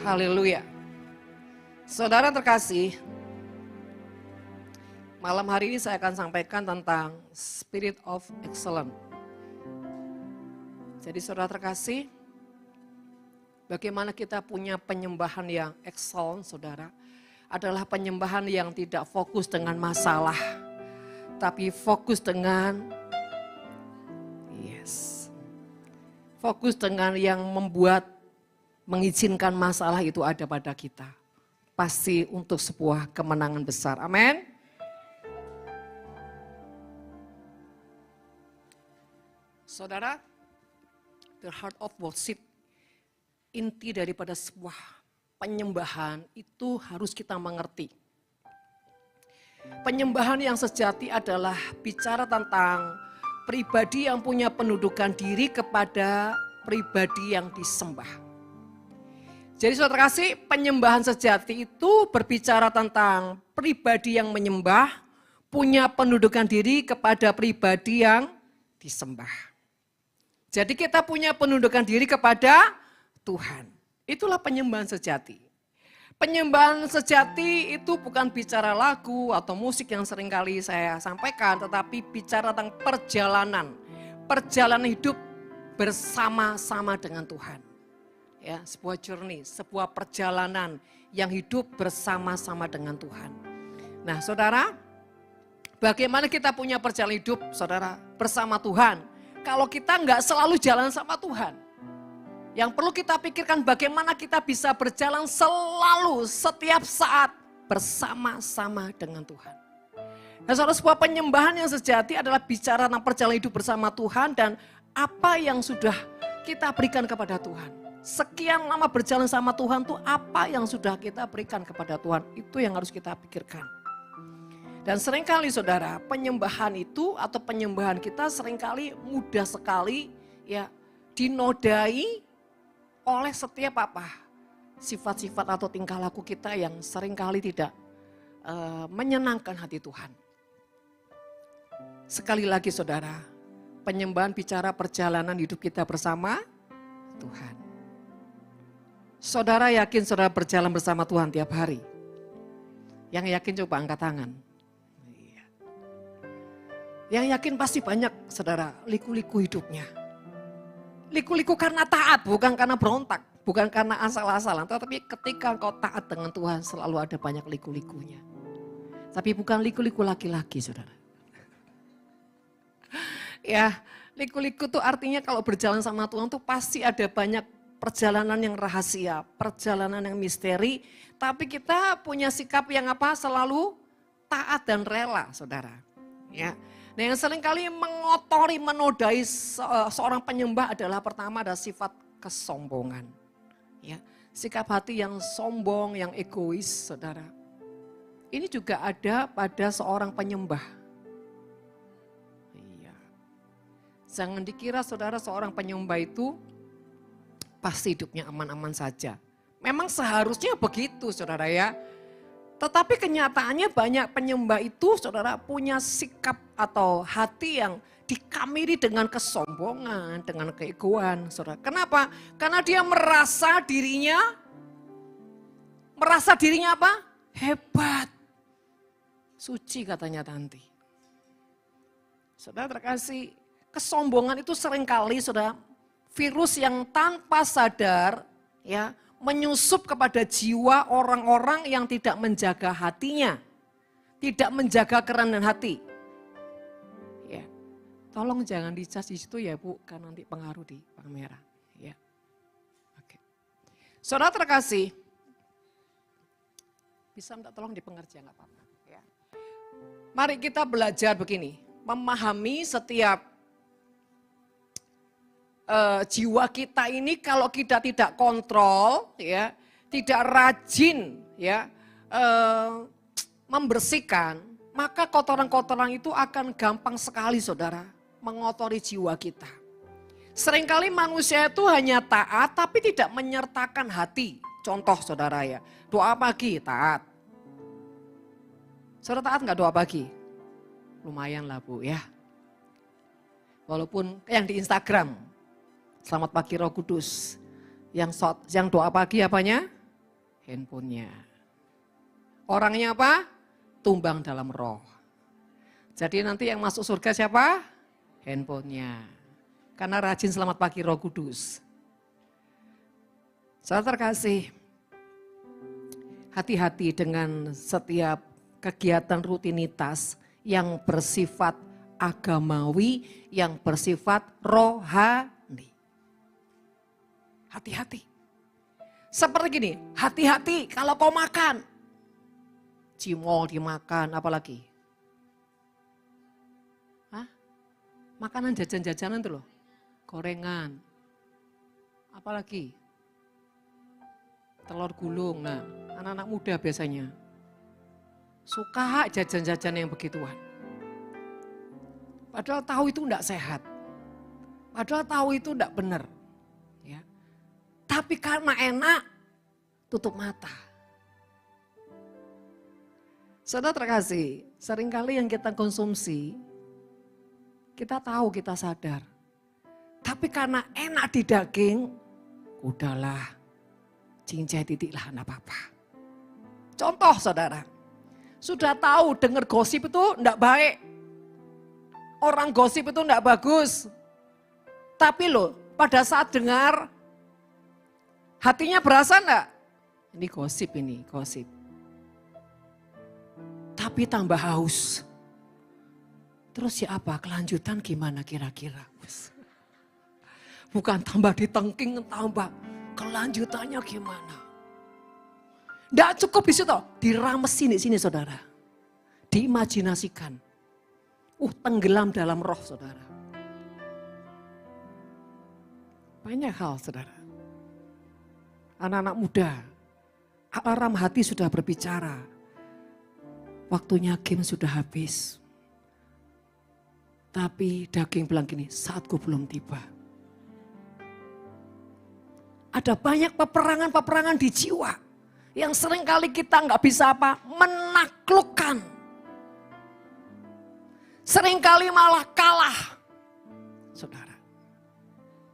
Haleluya. Saudara terkasih, malam hari ini saya akan sampaikan tentang Spirit of Excellence. Jadi saudara terkasih, bagaimana kita punya penyembahan yang excellent, saudara, adalah penyembahan yang tidak fokus dengan masalah, tapi fokus dengan fokus dengan yang membuat, mengizinkan masalah itu ada pada kita. Pasti untuk sebuah kemenangan besar. Amin. Saudara, the heart of worship, inti daripada sebuah penyembahan itu harus kita mengerti. Penyembahan yang sejati adalah bicara tentang pribadi yang punya pendudukan diri kepada pribadi yang disembah. Jadi saudara kasih, penyembahan sejati itu berbicara tentang pribadi yang menyembah, punya pendudukan diri kepada pribadi yang disembah. Jadi kita punya pendudukan diri kepada Tuhan. Itulah penyembahan sejati. Penyembahan sejati itu bukan bicara lagu atau musik yang seringkali saya sampaikan, tetapi bicara tentang perjalanan. Perjalanan hidup bersama-sama dengan Tuhan. Ya, sebuah journey, sebuah perjalanan yang hidup bersama-sama dengan Tuhan. Nah, saudara, bagaimana kita punya perjalanan hidup, saudara, bersama Tuhan? Kalau kita nggak selalu jalan sama Tuhan. Yang perlu kita pikirkan bagaimana kita bisa berjalan selalu, setiap saat bersama-sama dengan Tuhan. Nah, saudara, sebuah penyembahan yang sejati adalah bicara tentang perjalanan hidup bersama Tuhan dan apa yang sudah kita berikan kepada Tuhan. Sekian lama berjalan sama Tuhan tuh apa yang sudah kita berikan kepada Tuhan. Itu yang harus kita pikirkan. Dan seringkali saudara, penyembahan itu atau penyembahan kita seringkali mudah sekali ya dinodai oleh setiap sifat-sifat atau tingkah laku kita yang seringkali tidak menyenangkan hati Tuhan. Sekali lagi saudara, penyembahan bicara perjalanan hidup kita bersama Tuhan. Saudara yakin saudara berjalan bersama Tuhan tiap hari? Yang yakin coba angkat tangan. Yang yakin pasti banyak saudara liku-liku hidupnya. Liku-liku karena taat, bukan karena berontak, bukan karena asal-asalan. Tetapi ketika engkau taat dengan Tuhan selalu ada banyak liku-likunya. Tapi bukan liku-liku laki-laki saudara. Ya, liku-liku tuh artinya kalau berjalan sama Tuhan tuh pasti ada banyak perjalanan yang rahasia, perjalanan yang misteri. Tapi kita punya sikap yang selalu taat dan rela saudara. Ya. Nah, yang seringkali mengotori, menodai seorang penyembah adalah pertama ada sifat kesombongan. Ya, sikap hati yang sombong, yang egois, saudara. Ini juga ada pada seorang penyembah. Iya. Jangan dikira saudara seorang penyembah itu pasti hidupnya aman-aman saja. Memang seharusnya begitu saudara ya. Tetapi kenyataannya banyak penyembah itu saudara punya sikap atau hati yang dikamiri dengan kesombongan, dengan keegoan saudara. Kenapa? Karena dia merasa dirinya apa? Hebat. Suci katanya Tanti. Saudara terkasih, kesombongan itu seringkali saudara virus yang tanpa sadar ya menyusup kepada jiwa orang-orang yang tidak menjaga hatinya. Tidak menjaga kerendahan hati. Ya. Tolong jangan dicas di situ ya Bu, karena nanti pengaruh di kamera. Ya. Oke. Saudara terkasih, bisa minta tolong di pengertian nggak apa-apa. Ya. Mari kita belajar begini, memahami setiap jiwa kita ini kalau kita tidak kontrol, ya, tidak rajin, ya, membersihkan, maka kotoran-kotoran itu akan gampang sekali, saudara, mengotori jiwa kita. Seringkali manusia itu hanya taat, tapi tidak menyertakan hati. Contoh, saudara ya, doa pagi taat. Saudara taat nggak doa pagi? Lumayan lah Bu ya. Walaupun yang di Instagram. Selamat pagi Roh Kudus. Yang doa pagi apanya? handphonenya. Orangnya apa? Tumbang dalam roh. Jadi nanti yang masuk surga siapa? Handphonenya. Karena rajin selamat pagi Roh Kudus. Saudara terkasih, hati-hati dengan setiap kegiatan rutinitas yang bersifat agamawi, yang bersifat rohani. Hati-hati. Seperti gini, hati-hati kalau kau makan. Cimol dimakan, apalagi? Hah? Makanan jajan-jajanan tuh loh. Gorengan. Apalagi? Telur gulung. Nah, anak-anak muda biasanya suka jajan-jajan yang begituan. Padahal tahu itu enggak sehat. Padahal tahu itu enggak benar. Ya. Tapi karena enak, tutup mata. Saudara terkasih, seringkali yang kita konsumsi, kita tahu, kita sadar. Tapi karena enak di daging, udahlah, cincai titiklah, enggak apa-apa. Contoh saudara, sudah tahu dengar gosip itu enggak baik. Orang gosip itu enggak bagus. Tapi loh, pada saat dengar, hatinya berasa enggak? Ini gosip ini, gosip. Tapi tambah haus. Terus ya apa, kelanjutan gimana kira-kira? Bukan tambah ditengking, tambah kelanjutannya gimana? Enggak cukup di situ, diramesin di sini saudara. Diimajinasikan. Tenggelam dalam roh saudara. Banyak hal saudara. Anak-anak muda, alarm hati sudah berbicara. Waktunya game sudah habis. Tapi daging bilang gini, saatku belum tiba. Ada banyak peperangan-peperangan di jiwa. Yang seringkali kita nggak bisa apa? Menaklukkan. Seringkali malah kalah. Saudara,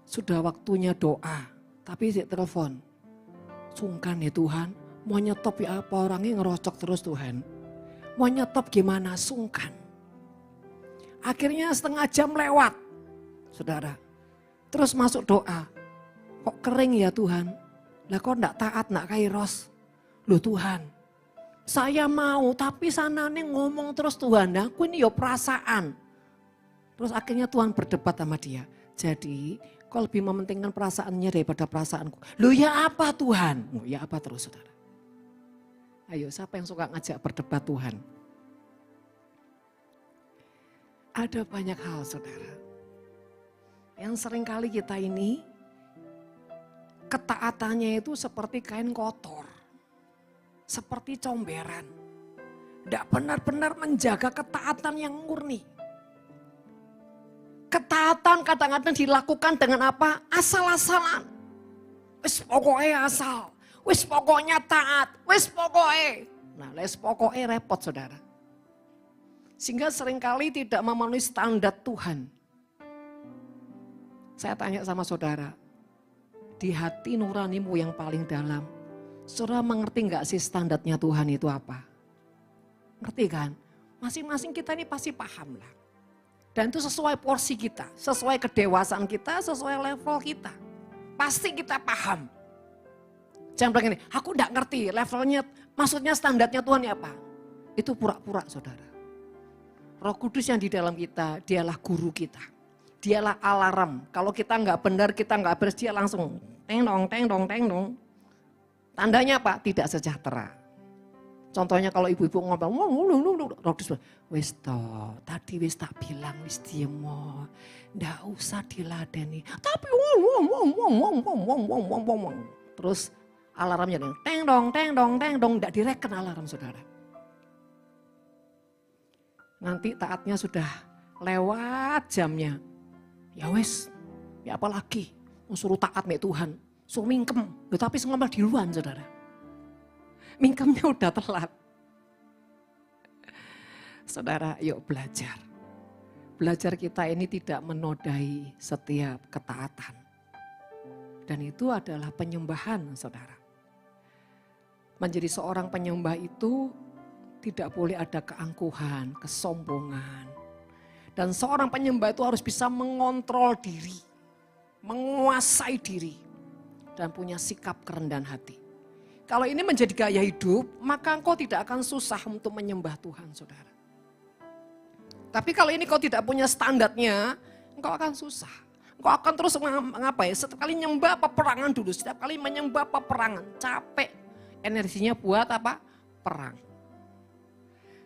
sudah waktunya doa. Tapi telepon. Sungkan ya Tuhan, mau nyetop ya apa orangnya ngerocok terus Tuhan. Mau nyetop gimana, sungkan. Akhirnya setengah jam lewat, saudara. Terus masuk doa. Kok kering ya Tuhan? Lah kok enggak taat, enggak kairos? Loh Tuhan, saya mau tapi sana nih ngomong terus Tuhan. Aku ini ya perasaan. Terus akhirnya Tuhan berdebat sama dia. Jadi kau lebih mementingkan perasaannya daripada perasaanku. Loh ya apa Tuhan? Oh, ya apa terus saudara? Ayo siapa yang suka ngajak berdebat Tuhan? Ada banyak hal saudara. Yang seringkali kita ini ketaatannya itu seperti kain kotor. Seperti comberan. Tidak benar-benar menjaga ketaatan yang murni. Ketaatan kadang-kadang dilakukan dengan apa? Asal-asalan. Wis pokoknya asal. Wis pokoknya taat. Wis pokoknya. Nah, wis pokoknya repot saudara. Sehingga seringkali tidak memenuhi standar Tuhan. Saya tanya sama saudara. Di hati nuranimu yang paling dalam. Saudara mengerti gak sih standarnya Tuhan itu apa? Ngerti kan? Masing-masing kita ini pasti paham lah. Dan itu sesuai porsi kita, sesuai kedewasaan kita, sesuai level kita. Pasti kita paham. Jangan bilang ini, aku enggak ngerti levelnya, maksudnya standarnya Tuhan ya apa? Itu pura-pura saudara. Roh Kudus yang di dalam kita, dialah guru kita. Dialah alarm. Kalau kita enggak benar, kita enggak beres, dia langsung teng dong, teng dong, teng dong. Tandanya apa? Tidak sejahtera. Contohnya kalau ibu-ibu ngomong, Roh Kudus wis toh, tadi wis tak bilang wis diem, ndak usah diladeni. Tapi terus alarmnya teng dong, teng dong, teng dong, ndak direken alarm saudara. Nanti taatnya sudah lewat jamnya. Ya wis, ya apalagi suruh taat mek Tuhan, suruh mingkem, tapi semua di luar saudara. Mingkemnya udah telat. Saudara, yuk belajar. Belajar kita ini tidak menodai setiap ketaatan. Dan itu adalah penyembahan, saudara. Menjadi seorang penyembah itu tidak boleh ada keangkuhan, kesombongan. Dan seorang penyembah itu harus bisa mengontrol diri, menguasai diri, dan punya sikap kerendahan hati. Kalau ini menjadi gaya hidup, maka engkau tidak akan susah untuk menyembah Tuhan, saudara. Tapi kalau ini kau tidak punya standarnya, engkau akan susah. Engkau akan terus mengapa ya, setiap kali nyembah peperangan dulu, setiap kali menyembah peperangan, capek. Energinya buat apa? Perang.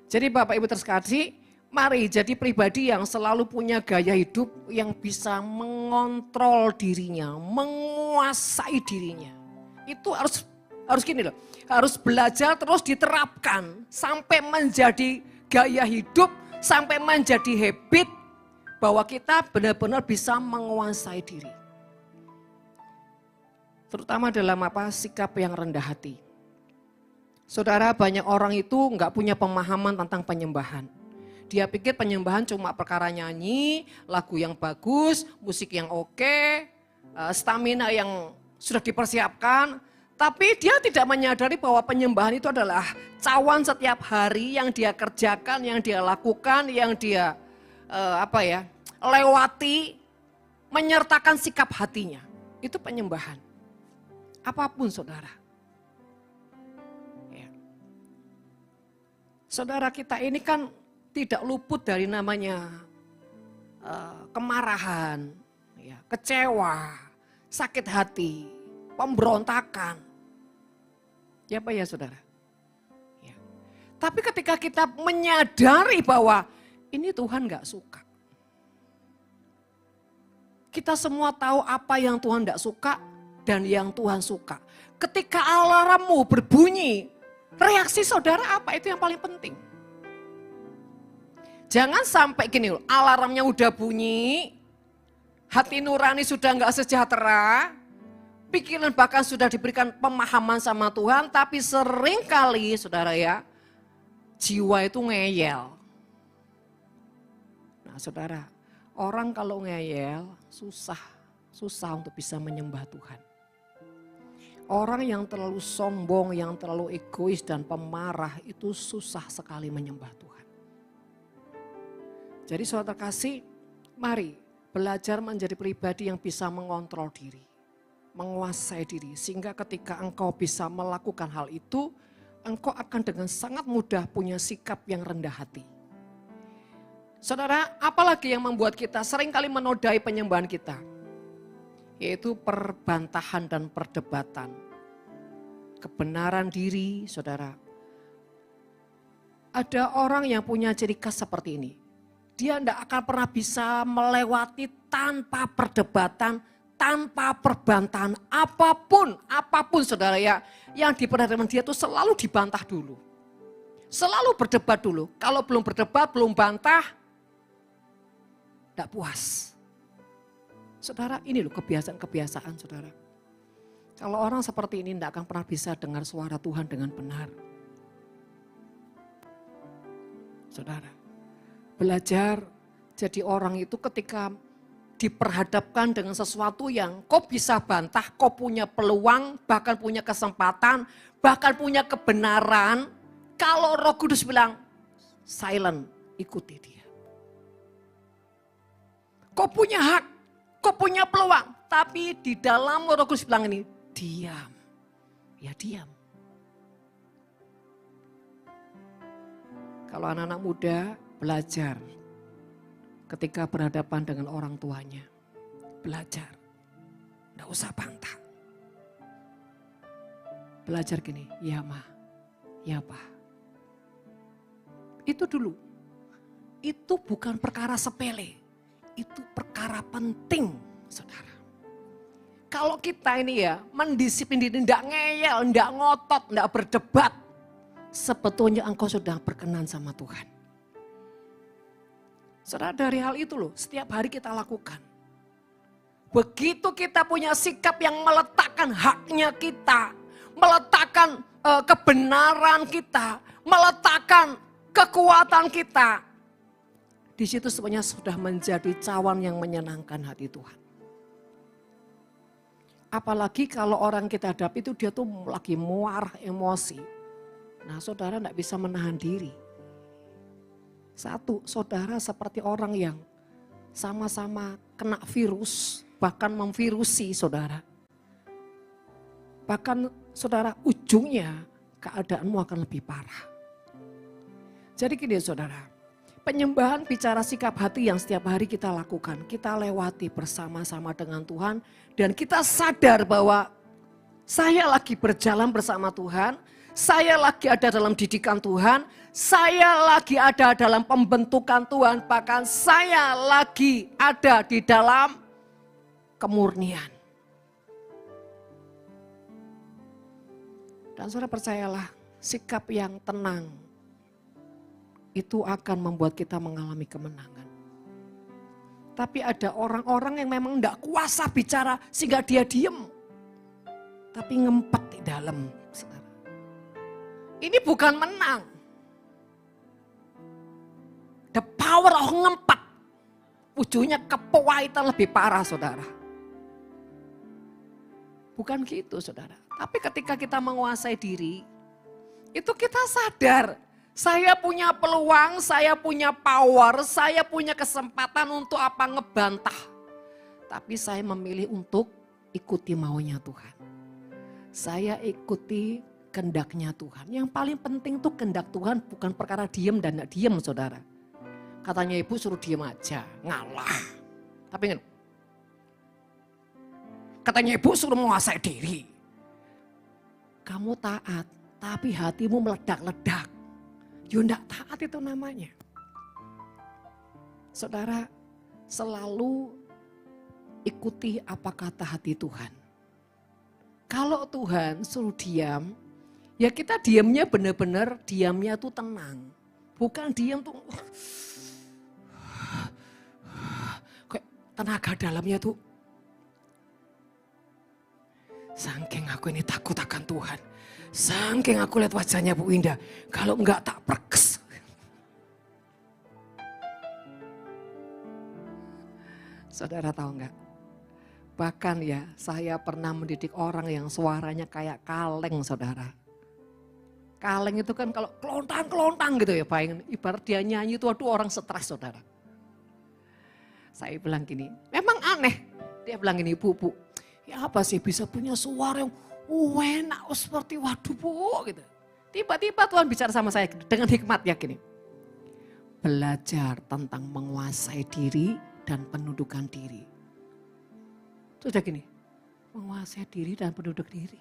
Jadi Bapak Ibu terkasih, mari jadi pribadi yang selalu punya gaya hidup yang bisa mengontrol dirinya, menguasai dirinya. Itu harus gini loh, harus belajar terus diterapkan sampai menjadi gaya hidup, sampai menjadi habit bahwa kita benar-benar bisa menguasai diri. Terutama dalam sikap yang rendah hati. Saudara, banyak orang itu nggak punya pemahaman tentang penyembahan. Dia pikir penyembahan cuma perkara nyanyi, lagu yang bagus, musik yang oke, stamina yang sudah dipersiapkan. Tapi dia tidak menyadari bahwa penyembahan itu adalah cawan setiap hari yang dia kerjakan, yang dia lakukan, yang dia lewati, menyertakan sikap hatinya. Itu penyembahan. Apapun saudara. Saudara kita ini kan tidak luput dari namanya kemarahan, kecewa, sakit hati, pemberontakan. Ya Pak ya saudara? Ya. Tapi ketika kita menyadari bahwa ini Tuhan gak suka. Kita semua tahu apa yang Tuhan gak suka dan yang Tuhan suka. Ketika alarmmu berbunyi, reaksi saudara apa? Itu yang paling penting. Jangan sampai gini loh, alarmnya udah bunyi, hati nurani sudah gak sejahtera, pikiran bahkan sudah diberikan pemahaman sama Tuhan, tapi seringkali saudara ya, jiwa itu ngeyel. Nah saudara, orang kalau ngeyel susah untuk bisa menyembah Tuhan. Orang yang terlalu sombong, yang terlalu egois dan pemarah itu susah sekali menyembah Tuhan. Jadi saudara kasih, mari belajar menjadi pribadi yang bisa mengontrol diri, menguasai diri. Sehingga ketika engkau bisa melakukan hal itu, engkau akan dengan sangat mudah punya sikap yang rendah hati. Saudara, apalagi yang membuat kita seringkali menodai penyembahan kita? Yaitu perbantahan dan perdebatan. Kebenaran diri, saudara. Ada orang yang punya ciri khas seperti ini. Dia tidak akan pernah bisa melewati tanpa perdebatan, tanpa perbantahan. Apapun saudara ya. Yang diperhadapkan dia itu selalu dibantah dulu. Selalu berdebat dulu. Kalau belum berdebat, belum bantah, tidak puas. Saudara, ini loh kebiasaan-kebiasaan saudara. Kalau orang seperti ini tidak akan pernah bisa dengar suara Tuhan dengan benar. Saudara, belajar jadi orang itu ketika diperhadapkan dengan sesuatu yang kau bisa bantah, kau punya peluang, bahkan punya kesempatan, bahkan punya kebenaran. Kalau Roh Kudus bilang, silent, ikuti dia. Kau punya hak, kau punya peluang, tapi di dalam Roh Kudus bilang ini, diam. Ya diam. Kalau anak-anak muda belajar ketika berhadapan dengan orang tuanya. Belajar. Tidak usah bantah. Belajar gini, ya ma, ya pa. Itu dulu. Itu bukan perkara sepele. Itu perkara penting, saudara. Kalau kita ini ya mendisiplin diri, tidak ngeyel, tidak ngotot, tidak berdebat. Sebetulnya engkau sudah berkenan sama Tuhan. Saudara, dari hal itu loh, setiap hari kita lakukan. Begitu kita punya sikap yang meletakkan haknya kita, meletakkan kebenaran kita, meletakkan kekuatan kita. Di situ sebenarnya sudah menjadi cawan yang menyenangkan hati Tuhan. Apalagi kalau orang kita hadapi itu dia tuh lagi muar emosi. Nah saudara tidak bisa menahan diri. Satu, saudara seperti orang yang sama-sama kena virus, bahkan memvirusi saudara. Bahkan saudara ujungnya keadaanmu akan lebih parah. Jadi gini saudara, penyembahan bicara sikap hati yang setiap hari kita lakukan. Kita lewati bersama-sama dengan Tuhan dan kita sadar bahwa saya lagi berjalan bersama Tuhan. Saya lagi ada dalam didikan Tuhan, saya lagi ada dalam pembentukan Tuhan, bahkan saya lagi ada di dalam kemurnian. Dan saudara percayalah, sikap yang tenang itu akan membuat kita mengalami kemenangan. Tapi ada orang-orang yang memang tidak kuasa bicara sehingga dia diem. Tapi ngempet di dalam. Ini bukan menang. The power of ngempet. Ujungnya kepahitan lebih parah saudara. Bukan gitu saudara. Tapi ketika kita menguasai diri, itu kita sadar. Saya punya peluang, saya punya power, saya punya kesempatan untuk apa ngebantah. Tapi saya memilih untuk ikuti maunya Tuhan. Saya ikuti kehendaknya Tuhan. Yang paling penting tuh kehendak Tuhan bukan perkara diem dan tidak diem saudara. Katanya ibu suruh diem aja, ngalah. Tapi ingat, katanya ibu suruh menguasai diri. Kamu taat, tapi hatimu meledak-ledak. Ya enggak taat itu namanya. Saudara, selalu ikuti apa kata hati Tuhan. Kalau Tuhan suruh diam, ya kita diamnya benar-benar diamnya tuh tenang. Bukan diam tuh kayak tenaga dalamnya tuh. Saking aku ini takut akan Tuhan. Saking aku lihat wajahnya Bu Indah. Kalau enggak tak perkes. Saudara tahu enggak? Bahkan ya saya pernah mendidik orang yang suaranya kayak kaleng saudara. Kaleng itu kan kalau kelontang-kelontang gitu ya. Ibarat dia nyanyi itu aduh orang stres saudara. Saya bilang gini, memang aneh. Dia bilang gini, Bu, ya apa sih bisa punya suara yang enak seperti waduh Bu gitu. Tiba-tiba Tuhan bicara sama saya dengan hikmat ya gini. Belajar tentang menguasai diri dan pendudukan diri. Sudah gini, menguasai diri dan penduduk diri.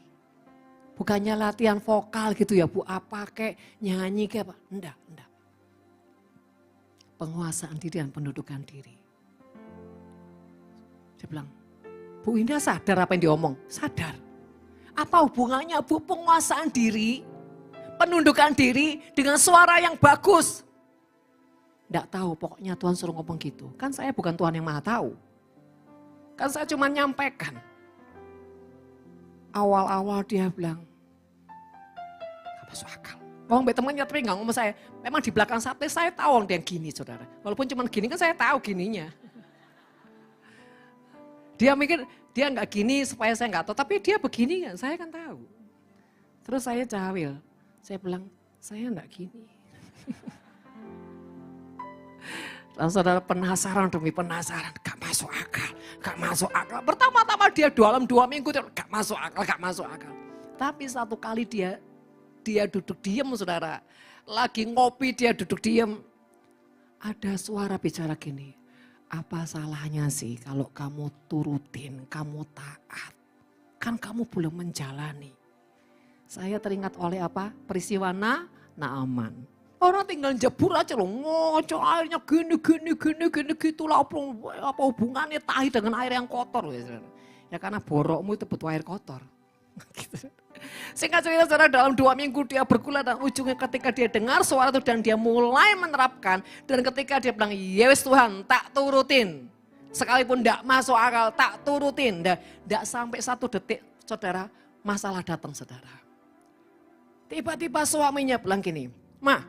Bukannya latihan vokal gitu ya Bu, apa kayak nyanyi kayak apa. Enggak. Penguasaan diri dan pendudukan diri. Dia bilang, Bu Indah sadar apa yang diomong? Sadar. Apa hubungannya Bu penguasaan diri, penundukan diri dengan suara yang bagus? Enggak tahu, pokoknya Tuhan suruh ngomong gitu. Kan saya bukan Tuhan yang maha tahu. Kan saya cuma nyampaikan. Awal-awal dia bilang, gak masuk akal. Ngomong baik temannya tapi gak ngomong saya. Memang di belakang saya tahu orang dia gini saudara. Walaupun cuma gini kan saya tahu gininya. Dia mikir dia gak gini supaya saya gak tahu. Tapi dia begini kan saya kan tahu. Terus saya cawil. Saya bilang saya gak gini. Dan saudara penasaran demi penasaran. Gak masuk akal. Gak masuk akal. Pertama-tama dia dalam 2 minggu. Dia gak masuk akal. Tapi satu kali dia duduk diam saudara. Lagi ngopi dia duduk diam. Ada suara bicara gini. Apa salahnya sih kalau kamu turutin, kamu taat. Kan kamu belum menjalani. Saya teringat oleh apa? Peristiwa Naaman. Orang tinggal jebur aja loh, ngocok airnya gini gitu lah. Apa hubungannya tahi dengan air yang kotor. Ya karena borokmu itu butuh air kotor. Singkat cerita saudara dalam 2 minggu dia bergulat dan ujungnya ketika dia dengar suara itu dan dia mulai menerapkan. Dan ketika dia bilang, yes Tuhan tak turutin. Sekalipun tidak masuk akal tak turutin. Tidak sampai 1 detik saudara masalah datang saudara. Tiba-tiba suaminya bilang gini, Ma,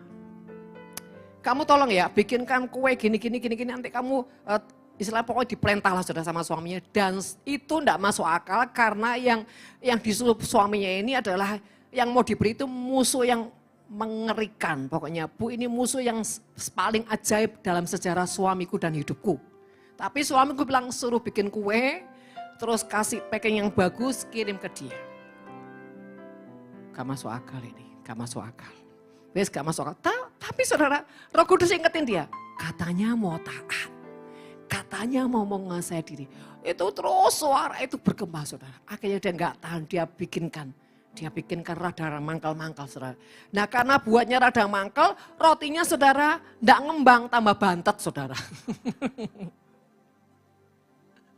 kamu tolong ya bikinkan kue gini nanti kamu Istilah pokoknya diperintah lah saudara sama suaminya. Dan itu enggak masuk akal karena yang disuruh suaminya ini adalah yang mau diberi itu musuh yang mengerikan. Pokoknya Bu ini musuh yang paling ajaib dalam sejarah suamiku dan hidupku. Tapi suamiku bilang suruh bikin kue, terus kasih packing yang bagus kirim ke dia. Gak masuk akal ini, gak masuk akal. Wes gak masuk akal. Tapi saudara, Roh Kudus ingetin dia, katanya mau taat. Katanya mau menguasai diri. Itu terus suara itu bergema saudara. Akhirnya dia nggak tahan, dia bikinkan rada mangkal-mangkal saudara. Nah karena buatnya rada mangkal, rotinya saudara nggak ngembang tambah bantet saudara.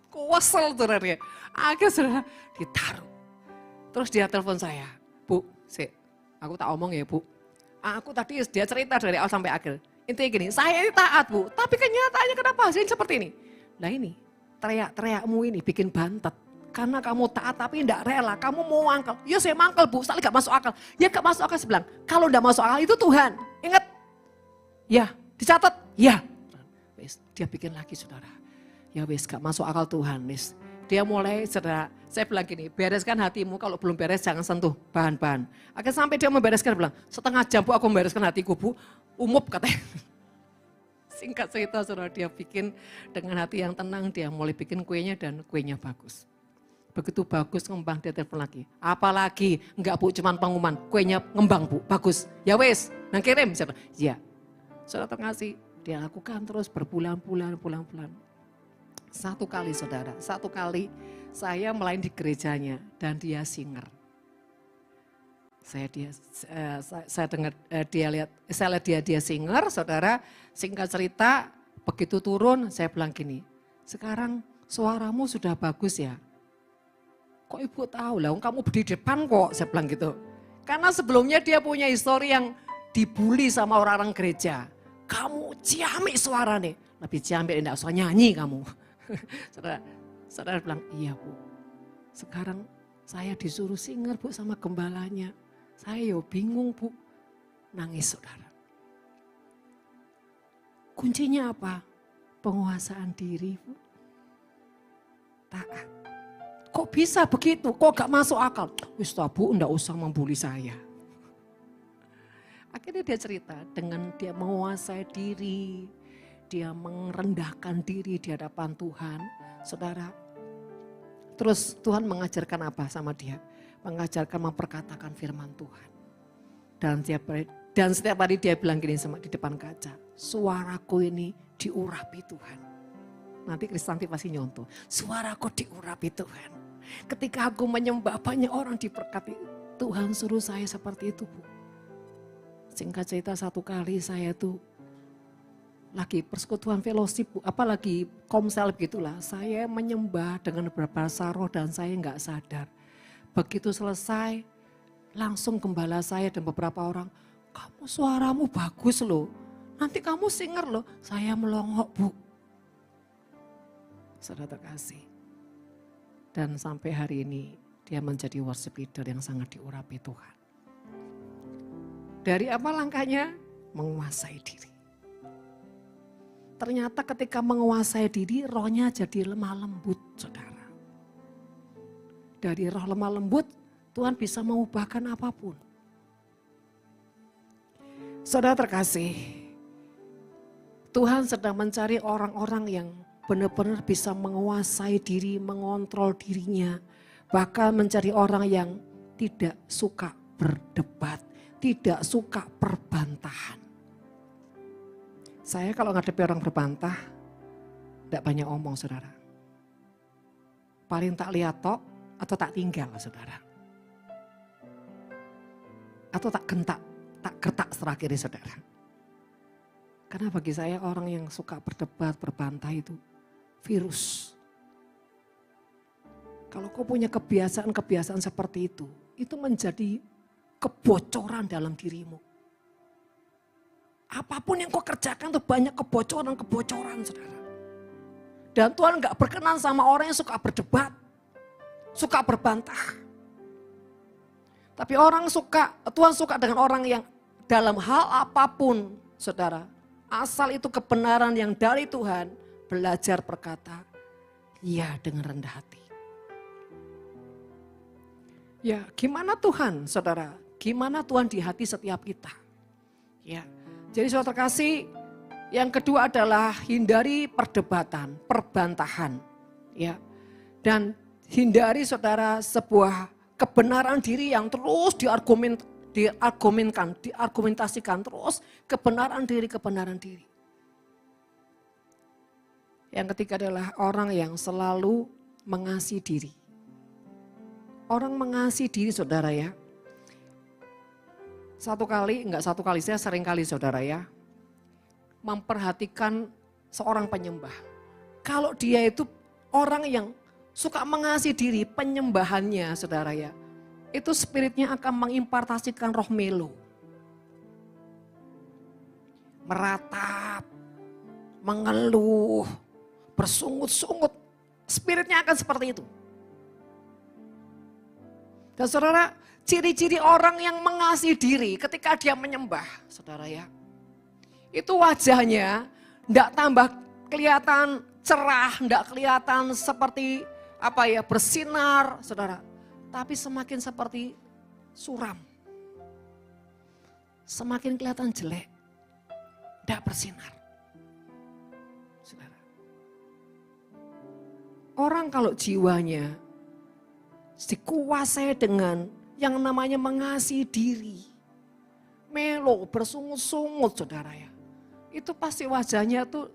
Kuwesel saudara dia. Akhirnya saudara ditaruh. Terus dia telepon saya, Bu, aku tak omong ya Bu. Aku tadi dia cerita dari awal sampai akhir. Intinya gini, saya ini taat Bu, tapi kenyataannya kenapa hasilnya seperti ini? Nah ini, teriak-teriakmu ini bikin bantet. Karena kamu taat tapi tidak rela, kamu mau mangkal. Ya saya mangkal Bu, sekali gak masuk akal. Ya gak masuk akal, saya bilang, kalau tidak masuk akal itu Tuhan. Ingat, ya dicatat, ya. Dia bikin lagi saudara. Ya wis gak masuk akal Tuhan, wis. Dia mulai saudara, saya bilang gini, bereskan hatimu, kalau belum beres jangan sentuh bahan-bahan. Akhirnya sampai dia membereskan, bilang, setengah jam Bu aku membereskan hatiku Bu. Umup katanya. Singkat cerita saudara dia bikin dengan hati yang tenang, dia mulai bikin kuenya dan kuenya bagus. Begitu bagus ngembang dia telepon lagi. Apalagi enggak Bu cuman pengumuman, kuenya ngembang Bu, bagus. Ya wes, nang kirim siapa? Ya. Saudara terkasih, dia lakukan terus berbulan-bulan. Satu kali saudara, saya melayani di gerejanya dan dia singer. Saya lihat dia singer, saudara. Singkat cerita, begitu turun, saya bilang gini, sekarang suaramu sudah bagus ya. Kok ibu tahu lah, kamu di depan kok, saya bilang gitu. Karena sebelumnya dia punya histori yang dibully sama orang-orang gereja. Kamu ciamik suara nih, lebih ciamik enggak usah nyanyi kamu. Saudara bilang, iya Bu, sekarang saya disuruh singer Bu sama gembalanya. Saya bingung Bu, nangis saudara. Kuncinya apa? Penguasaan diri Bu. Taat. Kok bisa begitu? Kok gak masuk akal? Wis Bu, enggak usah membuli saya. Akhirnya dia cerita dengan dia menguasai diri, dia merendahkan diri di hadapan Tuhan. Saudara, terus Tuhan mengajarkan apa sama dia? Mengajarkan memperkatakan firman Tuhan. Dan setiap hari dia bilang gini sama di depan kaca, suaraku ini diurapi Tuhan. Nanti Kristanti pasti nyontoh, suaraku diurapi Tuhan. Ketika aku menyembah banyak orang diberkati, Tuhan suruh saya seperti itu Bu. Singkat cerita satu kali saya tuh lagi persekutuan fellowship, apalagi komsel begitulah, saya menyembah dengan berbahasa roh dan saya enggak sadar. Begitu selesai, langsung gembala saya dan beberapa orang, kamu suaramu bagus loh, nanti kamu singer loh. Saya melongok Bu. Saudara terkasih. Dan sampai hari ini dia menjadi worship leader yang sangat diurapi Tuhan. Dari apa langkahnya? Menguasai diri. Ternyata ketika menguasai diri, rohnya jadi lemah lembut, saudara. Dari roh lemah lembut, Tuhan bisa mengubahkan apapun. Saudara terkasih, Tuhan sedang mencari orang-orang yang benar-benar bisa menguasai diri, mengontrol dirinya. Bahkan mencari orang yang tidak suka berdebat, tidak suka perbantahan. Saya kalau ngadepi orang berbantah, tidak banyak omong saudara. Paling tak lihat tok atau tak tinggal saudara. Atau tak gertak setelah kiri saudara. Karena bagi saya orang yang suka berdebat, berbantah itu virus. Kalau kau punya kebiasaan seperti itu menjadi kebocoran dalam dirimu. Apapun yang kau kerjakan tuh banyak kebocoran saudara. Dan Tuhan gak berkenan sama orang yang suka berdebat, suka berbantah. Tapi Tuhan suka dengan orang yang dalam hal apapun saudara, asal itu kebenaran yang dari Tuhan, belajar berkata, ya dengan rendah hati. Ya, gimana Tuhan, saudara? Gimana Tuhan di hati setiap kita? Ya, jadi saudara terkasih, yang kedua adalah hindari perdebatan, perbantahan. Ya, dan hindari saudara sebuah kebenaran diri yang terus diargumentasikan terus kebenaran diri. Yang ketiga adalah orang yang selalu mengasihi diri. Orang mengasihi diri saudara ya. Enggak satu kali, saya sering kali saudara ya. Memperhatikan seorang penyembah. Kalau dia itu orang yang suka mengasihi diri, penyembahannya saudara ya. Itu spiritnya akan mengimpartasikan roh melo. Meratap, mengeluh, bersungut-sungut. Spiritnya akan seperti itu. Dan saudara, ciri-ciri orang yang mengasihi diri ketika dia menyembah, saudara ya. Itu wajahnya enggak tambah kelihatan cerah, enggak kelihatan seperti bersinar, saudara. Tapi semakin seperti suram. Semakin kelihatan jelek, enggak bersinar. Saudara. Orang kalau jiwanya dikuasai dengan yang namanya mengasihi diri. Melo, bersungut-sungut saudara ya. Itu pasti wajahnya tuh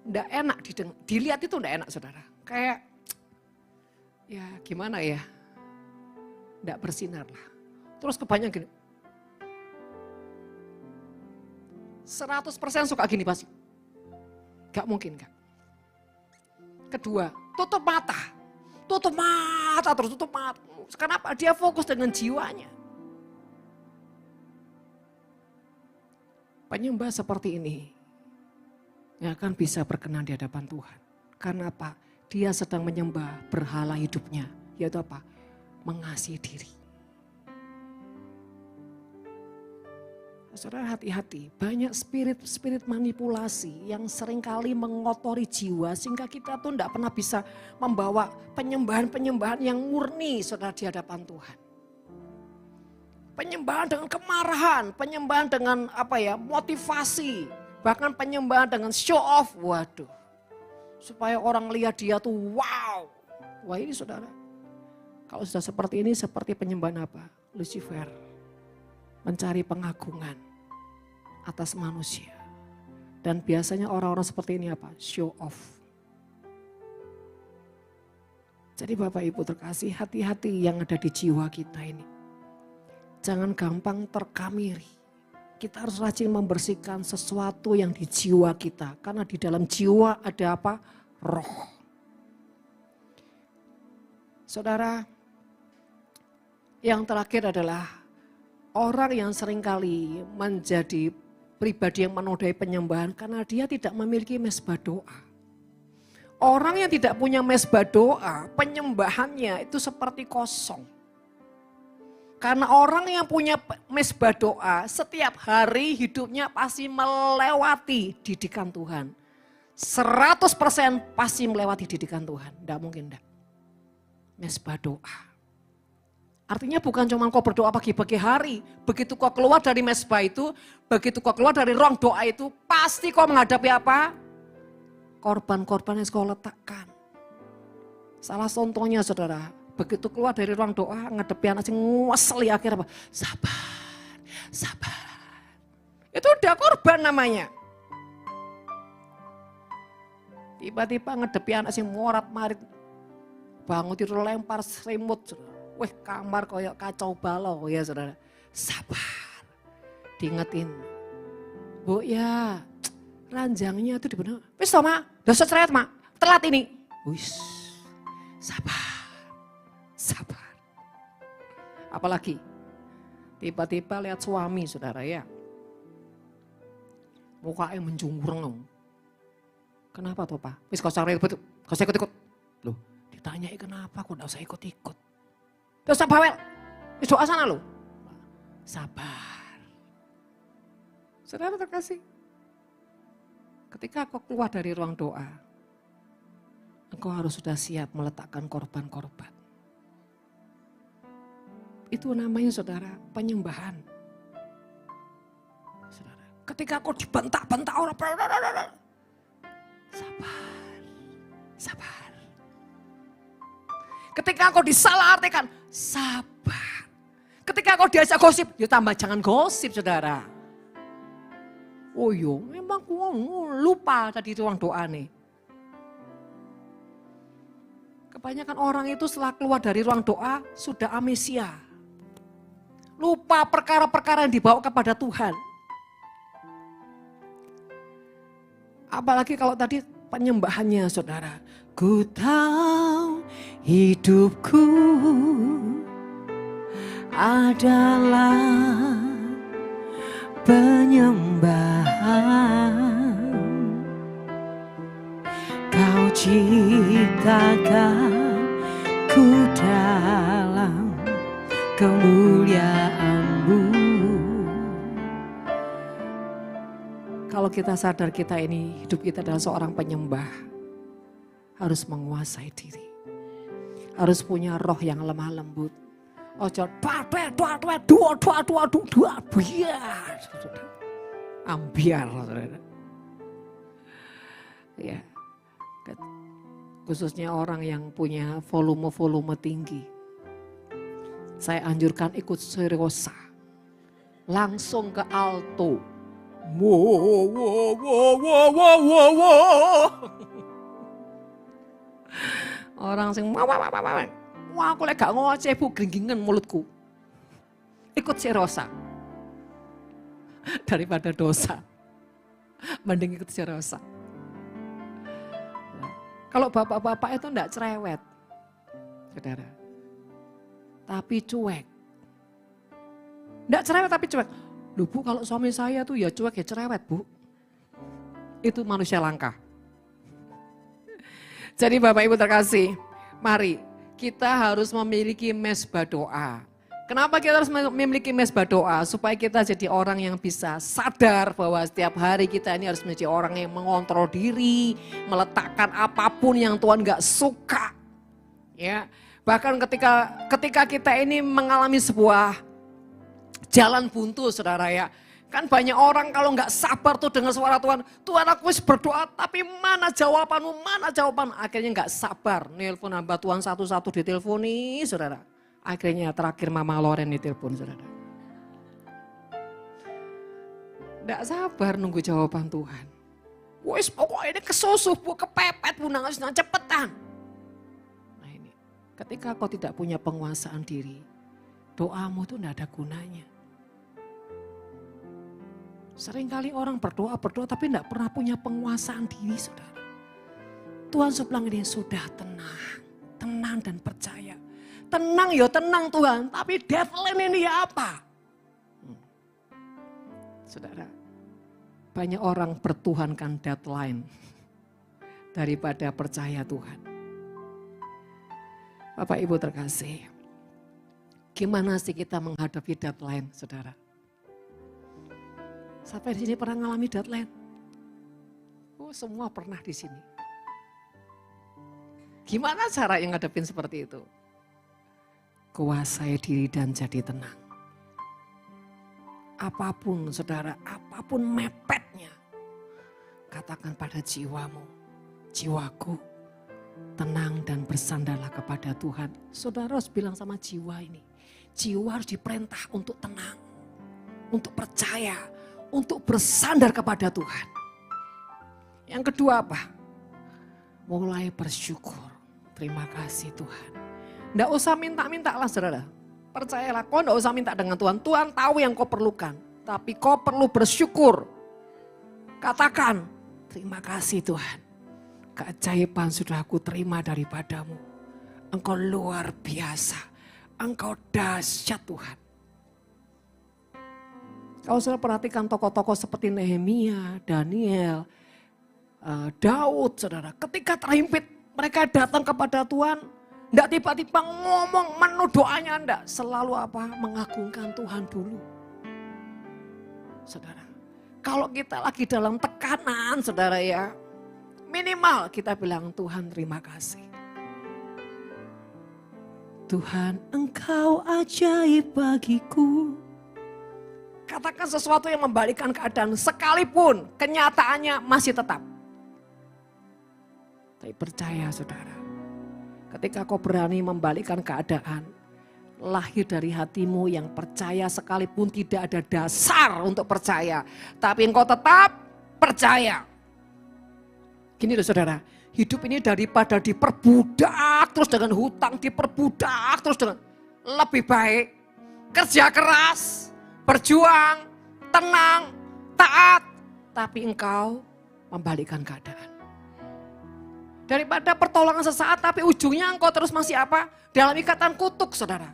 enggak enak dilihat itu enggak enak saudara. Kayak ya gimana ya, enggak bersinar lah. Terus kebanyakan gini. 100% suka gini pasti. Enggak mungkin enggak. Kedua, tutup mata terus. Kenapa? Dia fokus dengan jiwanya. Penyembah seperti ini yang akan bisa berkenan di hadapan Tuhan. Karena apa? Dia sedang menyembah berhala hidupnya, yaitu apa? Mengasihi diri. Saudara hati-hati, banyak spirit manipulasi yang seringkali mengotori jiwa sehingga kita tuh tidak pernah bisa membawa penyembahan-penyembahan yang murni saudara di hadapan Tuhan. Penyembahan dengan kemarahan, penyembahan dengan motivasi, bahkan penyembahan dengan show off, waduh. Supaya orang lihat dia tuh wow. Wah ini saudara, kalau sudah seperti ini seperti penyembahan apa? Lucifer. Mencari pengagungan atas manusia. Dan biasanya orang-orang seperti ini apa? Show off. Jadi Bapak Ibu terkasih, hati-hati yang ada di jiwa kita ini. Jangan gampang terkamiri. Kita harus rajin membersihkan sesuatu yang di jiwa kita. Karena di dalam jiwa ada apa? Roh. Saudara, yang terakhir adalah orang yang seringkali menjadi pribadi yang menodai penyembahan karena dia tidak memiliki mezbah doa. Orang yang tidak punya mezbah doa, penyembahannya itu seperti kosong. Karena orang yang punya mezbah doa, setiap hari hidupnya pasti melewati didikan Tuhan. 100% pasti melewati didikan Tuhan, tidak mungkin tidak. Mezbah doa. Artinya bukan cuma kau berdoa pagi-pagi hari. Begitu kau keluar dari mezbah itu, begitu kau keluar dari ruang doa itu, pasti kau menghadapi apa? Korban-korban yang kau letakkan. Salah contohnya saudara, begitu keluar dari ruang doa, ngadepi anak sing ngweseli akhirnya apa? Sabar. Itu udah korban namanya. Tiba-tiba ngadepi anak sing morat-marit, bangun tidur lempar selimut. Wih kamar koyok kacau balau ya saudara. Sabar. Diingetin. Bu ya ranjangnya itu dibenar. Wis sama, dosa cerewet mak. Telat ini. Wis sabar. Apalagi tiba-tiba lihat suami saudara ya. Mukanya menjungreng. Kenapa toh Pak? Wis kau cari ikut, kau ikut. Loh ditanyai kenapa kok enggak usah ikut-ikut. Terus bawel, itu doa sana lo. Sabar. Saudara terkasih. Ketika kau keluar dari ruang doa, engkau harus sudah siap meletakkan korban-korban. Itu namanya saudara penyembahan. Saudara, ketika kau dibentak-bentak orang, sabar. Ketika kau disalahartikan, sabar. Ketika kau diajak gosip, ya tambah jangan gosip saudara. Oh yo, memang lupa tadi ruang doa nih. Kebanyakan orang itu setelah keluar dari ruang doa sudah amnesia. Lupa perkara-perkara yang dibawa kepada Tuhan. Apalagi kalau tadi penyembahannya saudara. Ku tahu hidupku adalah penyembahan. Kau ciptakan ku dalam kemuliaan-Mu. Kalau kita sadar kita ini, hidup kita adalah seorang penyembah, harus menguasai diri. Harus punya roh yang lemah lembut. Ojo dua biar. Ambiar. Ya. Khususnya orang yang punya volume tinggi. Saya anjurkan ikut seriosa. Langsung ke alto. Orang sing wah aku lek gak ngoceh bu gringgingan mulutku. Ikut seriosa. Daripada dosa. Mending ikut seriosa. Kalau bapak-bapak itu enggak cerewet. Saudara. Tapi cuek. Enggak cerewet tapi cuek. Loh bu kalau suami saya tuh ya cuek ya cerewet bu. Itu manusia langka. Jadi Bapak Ibu terkasih, mari kita harus memiliki mezbah doa. Kenapa kita harus memiliki mezbah doa? Supaya kita jadi orang yang bisa sadar bahwa setiap hari kita ini harus menjadi orang yang mengontrol diri, meletakkan apapun yang Tuhan gak suka. Ya, bahkan ketika kita ini mengalami sebuah jalan buntu saudara ya. Kan banyak orang kalau nggak sabar tuh dengar suara Tuhan. Tuhan aku wis berdoa tapi mana jawabanmu, mana jawaban. Akhirnya nggak sabar. Nelpon hamba Tuhan satu-satu diteleponi saudara. Akhirnya terakhir Mama Loren ditelepon saudara. Nggak sabar nunggu jawaban Tuhan. Wis pokoknya ini kesusuh bu, kepepet bu, nangis cepetan. Nah ini ketika kau tidak punya penguasaan diri. Doamu tuh nggak ada gunanya. Seringkali orang berdoa tapi tidak pernah punya penguasaan diri saudara. Tuhan bilang ini sudah tenang dan percaya. Tenang ya tenang Tuhan, tapi deadline ini apa? Saudara, banyak orang bertuhankan deadline daripada percaya Tuhan. Bapak Ibu terkasih, gimana sih kita menghadapi deadline saudara? Sampai di sini pernah ngalami deadline? Oh, semua pernah di sini. Gimana cara yang ngadepin seperti itu? Kuasai diri dan jadi tenang. Apapun saudara, apapun mepetnya. Katakan pada jiwamu, jiwaku tenang dan bersandarlah kepada Tuhan. Saudara harus bilang sama jiwa ini. Jiwa harus diperintah untuk tenang, untuk percaya, untuk bersandar kepada Tuhan. Yang kedua apa? Mulai bersyukur. Terima kasih Tuhan. Nggak usah minta-minta lah saudara. Percayalah, kau nggak usah minta dengan Tuhan. Tuhan tahu yang kau perlukan. Tapi kau perlu bersyukur. Katakan, terima kasih Tuhan. Keajaiban sudah aku terima daripadamu. Engkau luar biasa. Engkau dahsyat Tuhan. Kalau saudara perhatikan tokoh-tokoh seperti Nehemia, Daniel, Daud saudara. Ketika terhimpit mereka datang kepada Tuhan. Tidak tiba-tiba ngomong menu doanya enggak. Selalu apa? Mengagungkan Tuhan dulu. Saudara. Kalau kita lagi dalam tekanan, saudara ya, minimal kita bilang, Tuhan terima kasih. Tuhan, Engkau ajaib bagiku. Katakan sesuatu yang membalikkan keadaan, sekalipun kenyataannya masih tetap. Tapi percaya saudara, ketika kau berani membalikkan keadaan, lahir dari hatimu yang percaya sekalipun tidak ada dasar untuk percaya. Tapi engkau tetap percaya. Gini loh saudara, hidup ini daripada diperbudak terus dengan hutang, diperbudak terus dengan, lebih baik kerja keras, berjuang, tenang, taat. Tapi engkau membalikkan keadaan. Daripada pertolongan sesaat tapi ujungnya engkau terus masih apa? Dalam ikatan kutuk saudara.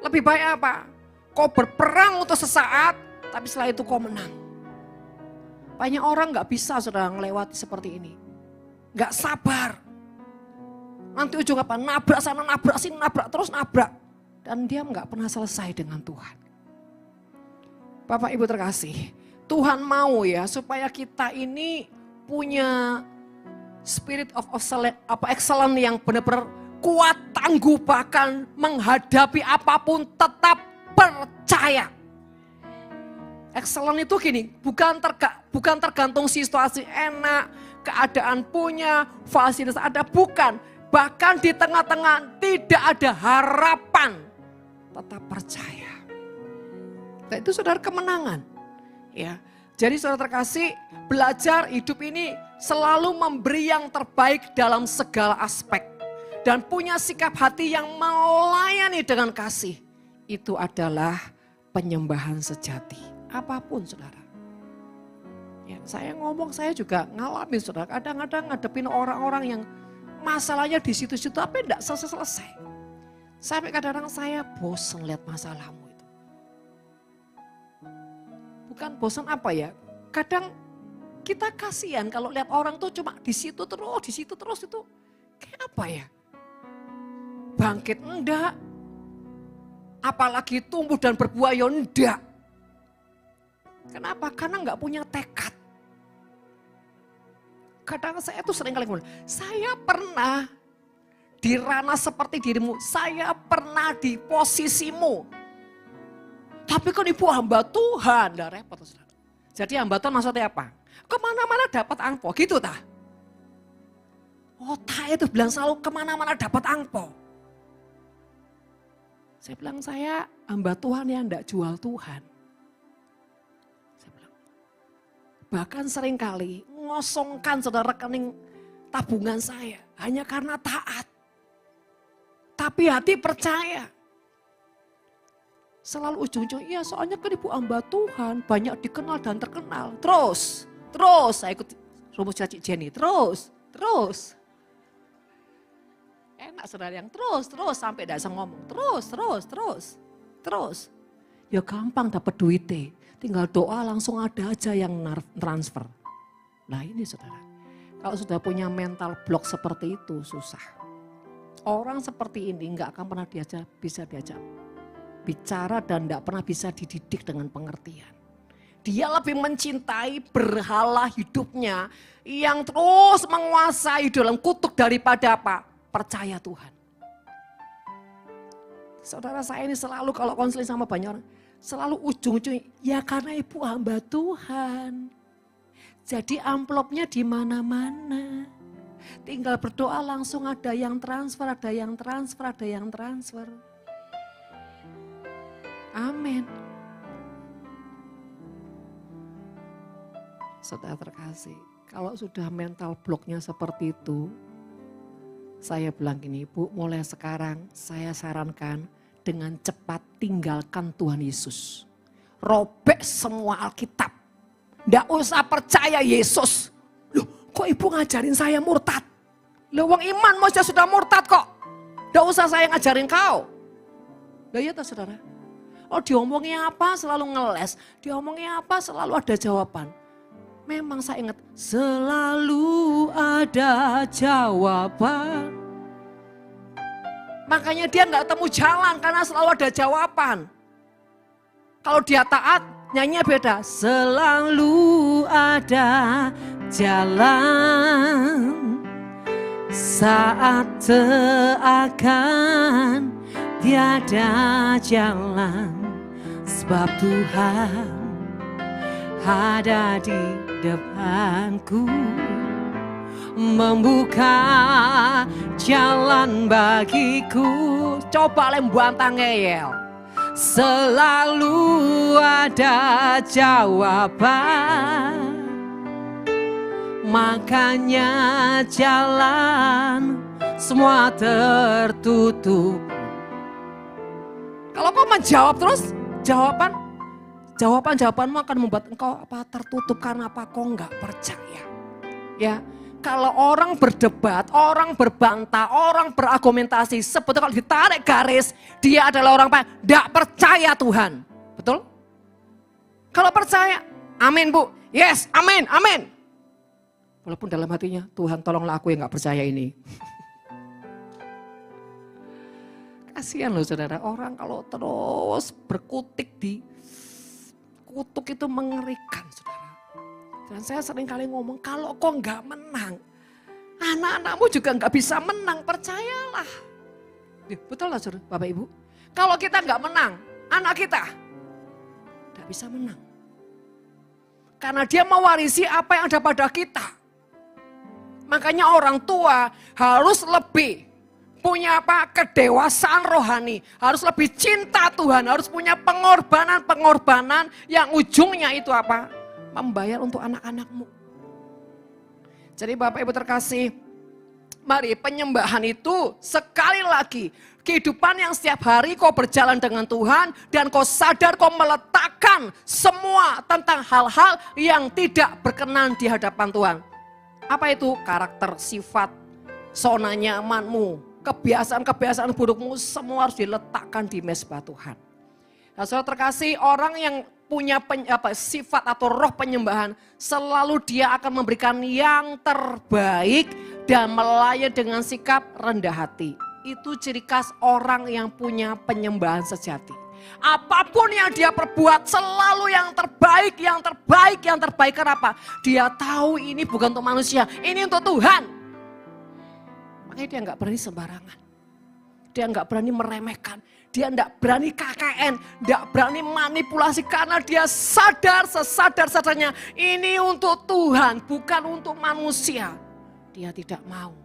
Lebih baik apa? Kau berperang untuk sesaat tapi setelah itu kau menang. Banyak orang gak bisa saudara melewati seperti ini. Gak sabar. Nanti ujung apa? Nabrak sana, nabrak sini, nabrak terus nabrak. Dan dia gak pernah selesai dengan Tuhan. Bapak Ibu terkasih, Tuhan mau ya supaya kita ini punya spirit of excellence yang benar-benar kuat, tangguh, bahkan menghadapi apapun tetap percaya. Excellent itu gini, bukan tergantung situasi enak, keadaan punya, fasilitas ada, bukan. Bahkan di tengah-tengah tidak ada harapan, tetap percaya. Dan itu saudara kemenangan. Ya. Jadi saudara terkasih, belajar hidup ini selalu memberi yang terbaik dalam segala aspek. Dan punya sikap hati yang melayani dengan kasih. Itu adalah penyembahan sejati. Apapun saudara. Ya, saya ngomong, saya juga ngalamin saudara. Kadang-kadang ngadepin orang-orang yang masalahnya di situ-situ tapi tidak selesai-selesai. Sampai kadang-kadang saya bosan lihat masalahmu. Bukan bosan apa ya, kadang kita kasihan kalau lihat orang tuh cuma di situ terus itu kayak apa ya? Bangkit enggak, apalagi tumbuh dan berbuah ya enggak. Kenapa? Karena enggak punya tekad. Kadang saya tuh sering kali ngomong, saya pernah di ranah seperti dirimu, saya pernah di posisimu. Tapi kan ibu hamba Tuhan, udah repot saudara. Jadi hamba Tuhan maksudnya apa? Kemana-mana dapat angpo, gitu tah? Otak itu bilang selalu kemana-mana dapat angpo. Saya bilang saya hamba Tuhan yang enggak jual Tuhan. Saya bilang. Bahkan seringkali ngosongkan saudara rekening tabungan saya hanya karena taat. Tapi hati percaya. Selalu ujung-ujung, iya soalnya kan ibu hamba Tuhan banyak dikenal dan terkenal. Terus saya ikut rumus Cik Jenny, terus. Enak saudara yang terus sampai tidak bisa ngomong, terus. Ya gampang dapat duitnya, tinggal doa langsung ada aja yang transfer. Nah ini saudara, kalau sudah punya mental block seperti itu susah. Orang seperti ini nggak akan pernah bisa diajak bicara dan tidak pernah bisa dididik dengan pengertian. Dia lebih mencintai berhala hidupnya yang terus menguasai dalam kutuk daripada apa? Percaya Tuhan. Saudara saya ini selalu kalau konseling sama banyak orang, selalu ujung-ujung ya karena ibu hamba Tuhan. Jadi amplopnya di mana-mana. Tinggal berdoa langsung ada yang transfer. Amin. Saudara terkasih, kalau sudah mental blocknya seperti itu, saya bilang gini, Bu, mulai sekarang saya sarankan dengan cepat tinggalkan Tuhan Yesus. Robek semua Alkitab. Nggak usah percaya Yesus. Loh, kok ibu ngajarin saya murtad? Loh, wong iman maksudnya sudah murtad kok. Nggak usah saya ngajarin kau. Loh iya tak saudara? Oh diomongnya apa selalu ngeles, diomongnya apa selalu ada jawaban. Memang saya ingat selalu ada jawaban. Makanya dia nggak temu jalan karena selalu ada jawaban. Kalau dia taat Nyanyinya beda. Selalu ada jalan saat seakan tiada jalan. Sebab Tuhan ada di depanku, membuka jalan bagiku. Coba lembantang ngeyel. Selalu ada jawaban, makanya jalan semua tertutup. Kalau kau menjawab terus, jawabanmu akan membuat engkau tertutup karena kau enggak percaya. Ya. Kalau orang berdebat, orang berbantah, orang berargumentasi, sebetulnya kalau ditarik garis, dia adalah orang yang tidak percaya Tuhan. Betul? Kalau percaya, amin Bu, yes, amin, amin. Walaupun dalam hatinya, Tuhan tolonglah aku yang gak percaya ini. Kasihan loh saudara, orang kalau terus berkutik di kutuk itu mengerikan saudara. Dan saya sering kali ngomong, kalau kau nggak menang, anak-anakmu juga nggak bisa menang, percayalah. Betul lah saudara, Bapak Ibu. Kalau kita nggak menang, anak kita nggak bisa menang. Karena dia mewarisi apa yang ada pada kita. Makanya orang tua harus lebih punya kedewasaan rohani. Harus lebih cinta Tuhan, harus punya pengorbanan-pengorbanan yang ujungnya itu apa? Membayar untuk anak-anakmu. Jadi Bapak Ibu terkasih, mari penyembahan itu sekali lagi kehidupan yang setiap hari kau berjalan dengan Tuhan dan kau sadar kau meletakkan semua tentang hal-hal yang tidak berkenan di hadapan Tuhan. Apa itu? Karakter, sifat, zona nyamanmu, kebiasaan-kebiasaan burukmu semua harus diletakkan di mezbah Tuhan. Nah, saudara terkasih, orang yang punya sifat atau roh penyembahan, selalu dia akan memberikan yang terbaik dan melayani dengan sikap rendah hati. Itu ciri khas orang yang punya penyembahan sejati. Apapun yang dia perbuat selalu yang terbaik, yang terbaik, yang terbaik. Kenapa? Dia tahu ini bukan untuk manusia, ini untuk Tuhan. Makanya dia nggak berani sembarangan. Dia nggak berani meremehkan. Dia tidak berani KKN, tidak berani manipulasi karena dia sadar sesadar-sadarnya ini untuk Tuhan, bukan untuk manusia. Dia tidak mau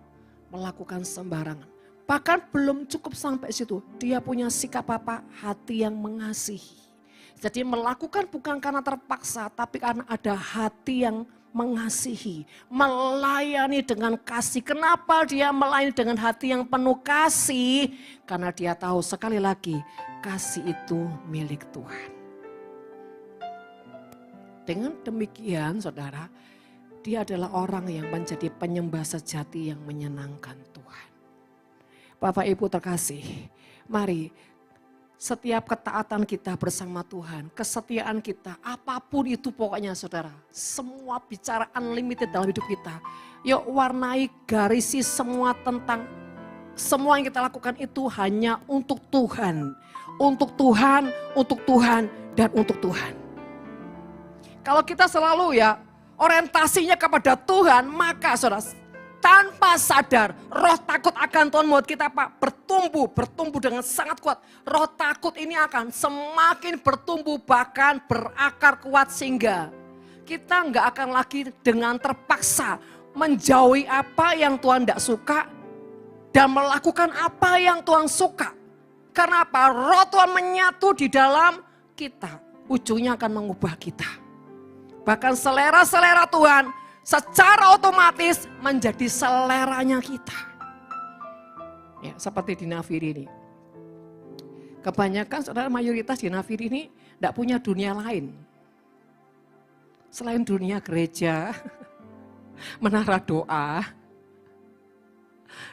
melakukan sembarangan. Bahkan belum cukup sampai situ, dia punya sikap hati yang mengasihi. Jadi melakukan bukan karena terpaksa, tapi karena ada hati yang mengasihi, melayani dengan kasih. Kenapa dia melayani dengan hati yang penuh kasih? Karena dia tahu sekali lagi kasih itu milik Tuhan. Dengan demikian saudara, dia adalah orang yang menjadi penyembah sejati yang menyenangkan Tuhan. Bapak Ibu terkasih, mari setiap ketaatan kita bersama Tuhan, kesetiaan kita, apapun itu pokoknya saudara. Semua bicara unlimited dalam hidup kita. Yuk warnai, garisi semua tentang semua yang kita lakukan itu hanya untuk Tuhan. Untuk Tuhan, untuk Tuhan, dan untuk Tuhan. Kalau kita selalu orientasinya kepada Tuhan, maka saudara tanpa sadar, roh takut akan Tuhan membuat kita bertumbuh dengan sangat kuat. Roh takut ini akan semakin bertumbuh bahkan berakar kuat sehingga kita nggak akan lagi dengan terpaksa menjauhi apa yang Tuhan tidak suka dan melakukan apa yang Tuhan suka. Karena apa? Roh Tuhan menyatu di dalam kita, ujungnya akan mengubah kita. Bahkan selera-selera Tuhan secara otomatis menjadi seleranya kita. Ya, seperti di Nafiri ini. Kebanyakan saudara mayoritas di Nafiri ini tidak punya dunia lain. Selain dunia gereja, menara doa,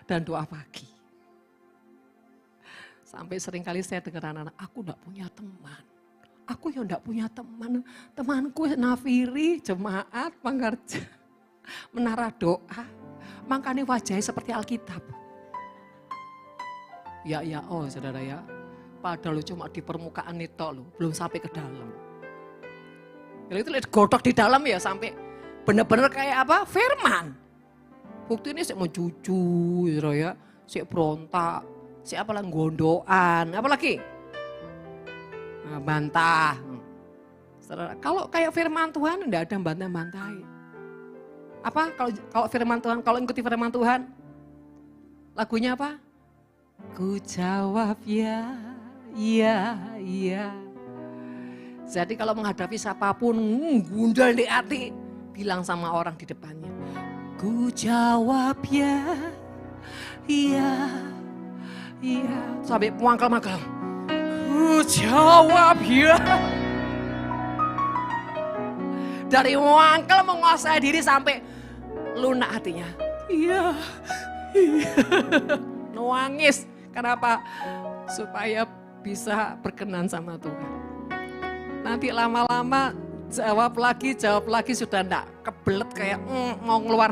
dan doa pagi. Sampai seringkali saya dengar anak-anak, aku tidak punya teman. Aku yang tidak punya teman. Temanku Nafiri, jemaat, pengerja. Menara doa, makanya wajahnya seperti Alkitab. Oh saudara ya, padahal cuma di permukaan itu loh, belum sampai ke dalam. Itu godok di dalam ya sampai benar-benar kayak apa? Firman. Bukti ini sik mau cucu ya, sik berontak, sik apalah gondoan, apalagi bantah. Kalau kayak firman Tuhan enggak ada bantah-bantai. Apa kalau firman Tuhan, kalau ikuti firman Tuhan, lagunya apa? Ku jawab ya, iya, iya. Jadi kalau menghadapi siapapun, gundal di hati, bilang sama orang di depannya. Ku jawab ya, iya, iya. Sampai muangkel-mangkel. Ku jawab ya. Dari muangkel menguasai diri sampai lunak hatinya. Iya, iya. Nangis. Kenapa? Supaya bisa berkenan sama Tuhan. Nanti lama-lama jawab lagi sudah enggak kebelet kayak mau ngeluar.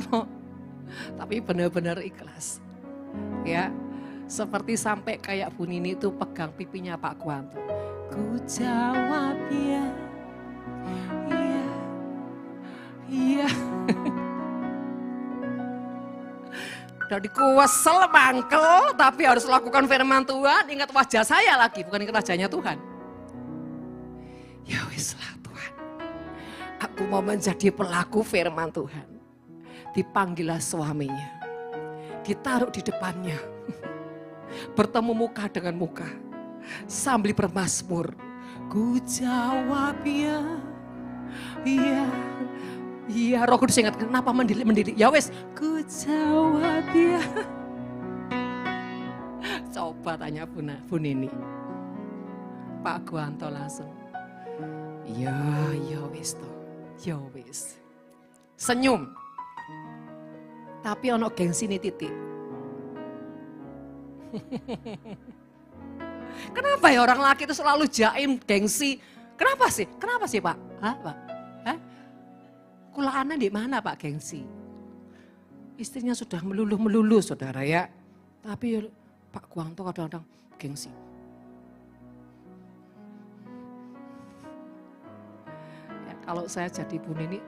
Tapi benar-benar ikhlas. Ya, seperti sampai kayak Bu Nini itu pegang pipinya Pak Guanto. Ku jawab ya, iya, iya. Udah dikuwesel mangkel, tapi harus lakukan firman Tuhan. Ingat wajah saya lagi, bukan ingat wajahnya Tuhan. Ya wis lah Tuhan. Aku mau menjadi pelaku firman Tuhan. Dipanggillah suaminya. Ditaruh di depannya. Bertemu muka dengan muka. Sambil bermazmur. Ku jawab ya. Iya. Iya, Roh Kudus ingat kenapa mendidik. Ya wes, ku jawab ya. Coba tanya Bu Nini. Pak Guanto langsung. Ya wes toh. Ya wes. Senyum. Tapi ono gengsi nih titik. Kenapa ya orang laki itu selalu jaim gengsi? Kenapa sih Pak? Hah, Pak? Hah? Kulaannya di mana Pak gengsi? Istrinya sudah meluluh saudara ya. Tapi Pak Guanto kadang-kadang gengsi. Ya, kalau saya jadi Bu Nini,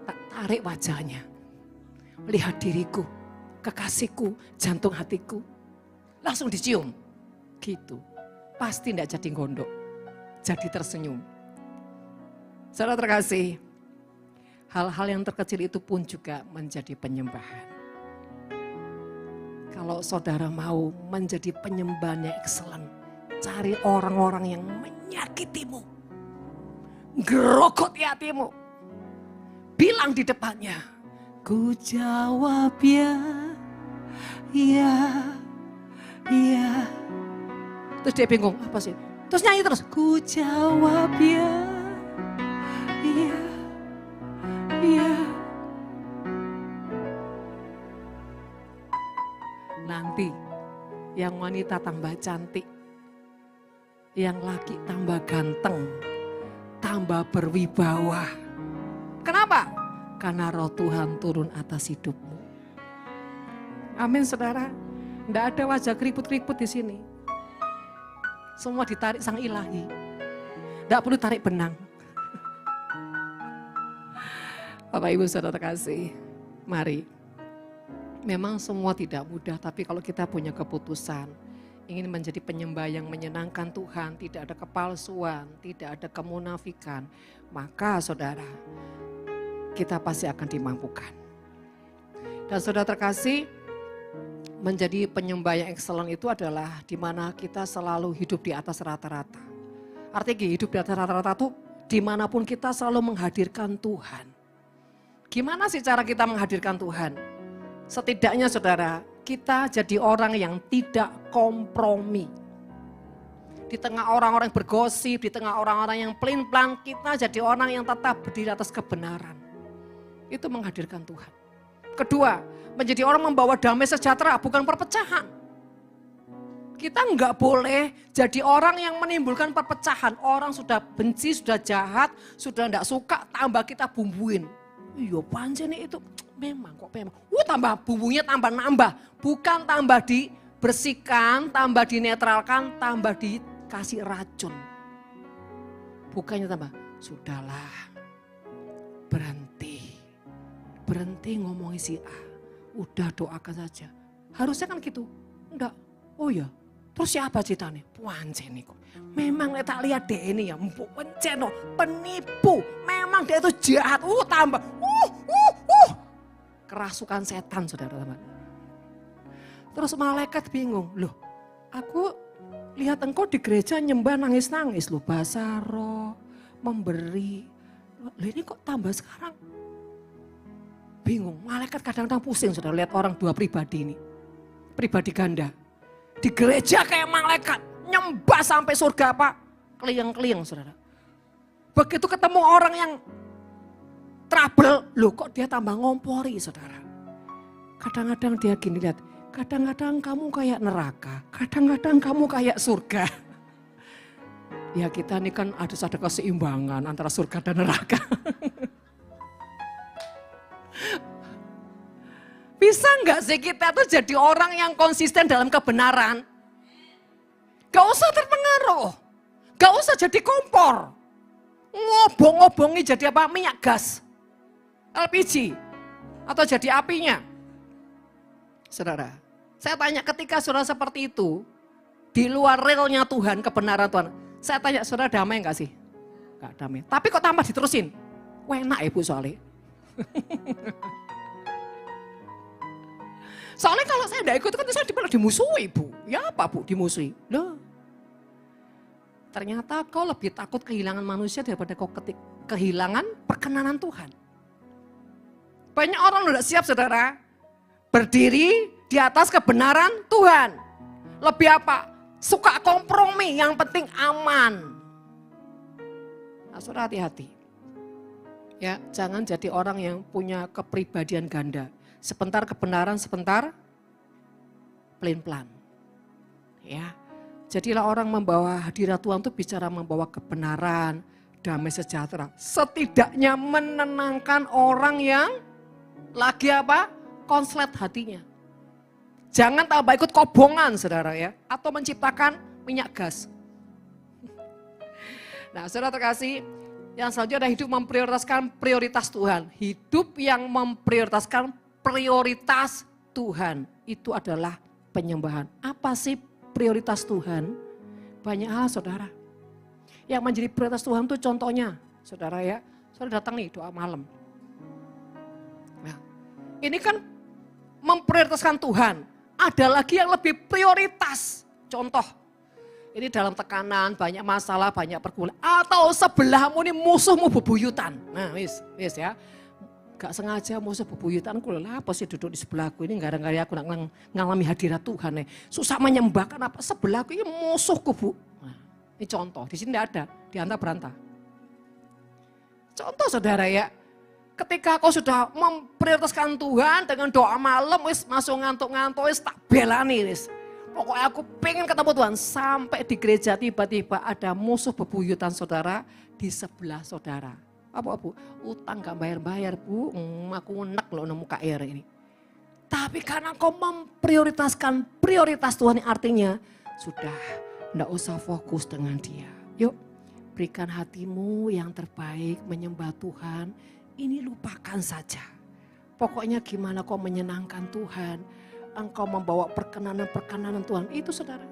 tak tarik wajahnya. Lihat diriku, kekasihku, jantung hatiku. Langsung dicium. Gitu. Pasti tidak jadi gondok. Jadi tersenyum. Saudara terkasih, hal-hal yang terkecil itu pun juga menjadi penyembahan. Kalau saudara mau menjadi penyembahan yang excellent, cari orang-orang yang menyakitimu, gerokoti hatimu, bilang di depannya, ku jawab ya, iya, iya. Terus dia bingung, apa sih? Terus nyanyi terus, ku jawab ya, iya. Iya. Nanti yang wanita tambah cantik, yang laki tambah ganteng, tambah berwibawa. Kenapa? Karena Roh Tuhan turun atas hidupmu. Amin saudara. Tidak ada wajah keriput-keriput di sini. Semua ditarik Sang Ilahi. Tidak perlu tarik benang. Bapak Ibu Saudara terkasih, mari. Memang semua tidak mudah, tapi kalau kita punya keputusan, ingin menjadi penyembah yang menyenangkan Tuhan, tidak ada kepalsuan, tidak ada kemunafikan, maka saudara, kita pasti akan dimampukan. Dan saudara terkasih, menjadi penyembah yang excellent itu adalah di mana kita selalu hidup di atas rata-rata. Artinya hidup di atas rata-rata itu dimanapun kita selalu menghadirkan Tuhan. Gimana sih cara kita menghadirkan Tuhan? Setidaknya saudara, kita jadi orang yang tidak kompromi. Di tengah orang-orang yang bergosip, di tengah orang-orang yang pelin-pelan, kita jadi orang yang tetap berdiri atas kebenaran. Itu menghadirkan Tuhan. Kedua, menjadi orang membawa damai sejahtera, bukan perpecahan. Kita enggak boleh jadi orang yang menimbulkan perpecahan. Orang sudah benci, sudah jahat, sudah enggak suka, tambah kita bumbuin. Iya pancen itu memang kok memang. Tambah bumbunya tambah nambah. Bukan tambah dibersihkan, tambah dinetralkan, tambah dikasih racun. Bukannya tambah, sudahlah Berhenti ngomongin si A. Udah doakan saja. Harusnya kan gitu. Enggak. Oh ya. Terus siapa ceritanya? Pancen kok. Memang tak lihat deh ini ya. Pancen penipu. Memang dia itu jahat. Tambah. Kerasukan setan saudara-saudara. Terus malaikat bingung. Loh aku lihat engkau di gereja nyembah nangis-nangis loh. Bahasa roh. Memberi. Loh ini kok tambah sekarang? Bingung, malaikat kadang-kadang pusing saudara lihat orang dua pribadi ini. Pribadi ganda. Di gereja kayak malaikat, nyembah sampai surga apa? Keliang-keliang saudara. Begitu ketemu orang yang trouble, loh kok dia tambah ngompori saudara. Kadang-kadang dia gini lihat, kadang-kadang kamu kayak neraka, kadang-kadang kamu kayak surga. Ya kita ini kan harus ada keseimbangan antara surga dan neraka. Bisa nggak sih kita tuh jadi orang yang konsisten dalam kebenaran? Gak usah terpengaruh. Gak usah jadi kompor. Ngobong-ngobongi jadi apa? Minyak gas. LPG. Atau jadi apinya. Saudara, saya tanya ketika saudara seperti itu, di luar realnya Tuhan, kebenaran Tuhan. Saya tanya saudara damai nggak sih? Gak damai. Tapi kok tambah diterusin? Enak ya Bu soalnya. Soalnya kalau saya tidak ikut kan saya malah dimusuhi Bu. Ya apa Bu dimusuhi? Loh. Ternyata kau lebih takut kehilangan manusia daripada kau kehilangan perkenanan Tuhan. Banyak orang tidak siap saudara. Berdiri di atas kebenaran Tuhan. Lebih apa? Suka kompromi, yang penting aman. Nah, saudara hati-hati. Ya, jangan jadi orang yang punya kepribadian ganda. Sebentar kebenaran, sebentar pelin-pelan. Ya, jadilah orang membawa hadirat Tuhan itu bicara membawa kebenaran, damai sejahtera. Setidaknya menenangkan orang yang lagi apa? Konslet hatinya. Jangan tambah ikut kobongan saudara ya. Atau menciptakan minyak gas. Nah saudara terkasih, yang selanjutnya adalah hidup memprioritaskan prioritas Tuhan. Hidup yang memprioritaskan prioritas Tuhan itu adalah penyembahan. Apa sih prioritas Tuhan? Banyak hal saudara. Yang menjadi prioritas Tuhan itu contohnya saudara ya. Saudara datang nih doa malam. Nah, ini kan memprioritaskan Tuhan. Ada lagi yang lebih prioritas. Contoh, ini dalam tekanan, banyak masalah, banyak pergumulan. Atau sebelahmu ini musuhmu bebuyutan. Nah wis ya. Gak sengaja musuh bebuyutan, aku apa sih duduk di sebelahku ini gara-gara aku ngalami hadirat Tuhan nih. Susah menyembahkan apa sebelahku ini musuhku Bu. Nah, ini contoh, di sini tidak ada, diantah berantah. Contoh saudara ya, ketika kau sudah memprioritaskan Tuhan dengan doa malam, wis masuk ngantuk-ngantuk, wis tak belani wis. Pokoknya aku pengen ketemu Tuhan, sampai di gereja tiba-tiba ada musuh bebuyutan saudara di sebelah saudara. Apa Bu? Utang gak bayar-bayar Bu, aku enak loh nemu KR ini. Tapi karena kau memprioritaskan prioritas Tuhan artinya sudah enggak usah fokus dengan dia. Yuk berikan hatimu yang terbaik menyembah Tuhan, ini lupakan saja. Pokoknya gimana kau menyenangkan Tuhan, engkau membawa perkenanan Tuhan, itu saudara.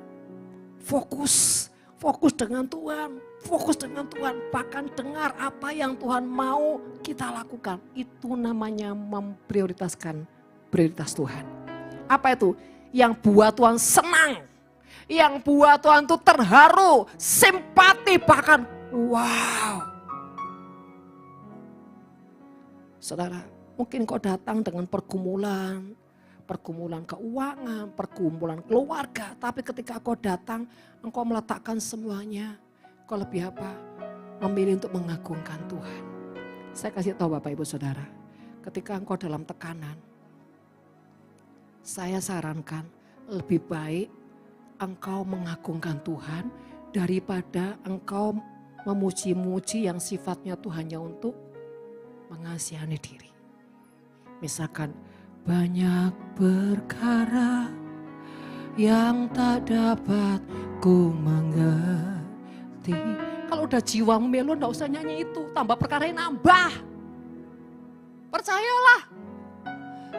Fokus dengan Tuhan, bahkan dengar apa yang Tuhan mau kita lakukan. Itu namanya memprioritaskan prioritas Tuhan. Apa itu? Yang buat Tuhan senang, yang buat Tuhan itu terharu, simpati bahkan wow. Saudara, mungkin kau datang dengan pergumulan keuangan, pergumulan keluarga. Tapi ketika kau datang, engkau meletakkan semuanya. Kau lebih apa? Memilih untuk mengagungkan Tuhan. Saya kasih tahu Bapak Ibu Saudara, ketika engkau dalam tekanan, saya sarankan lebih baik engkau mengagungkan Tuhan daripada engkau memuji-muji yang sifatnya itu hanya untuk mengasihani diri. Misalkan, banyak perkara yang tak dapat ku mengerti. Kalau udah jiwamu melo, enggak usah nyanyi itu. Tambah perkara yang nambah. Percayalah.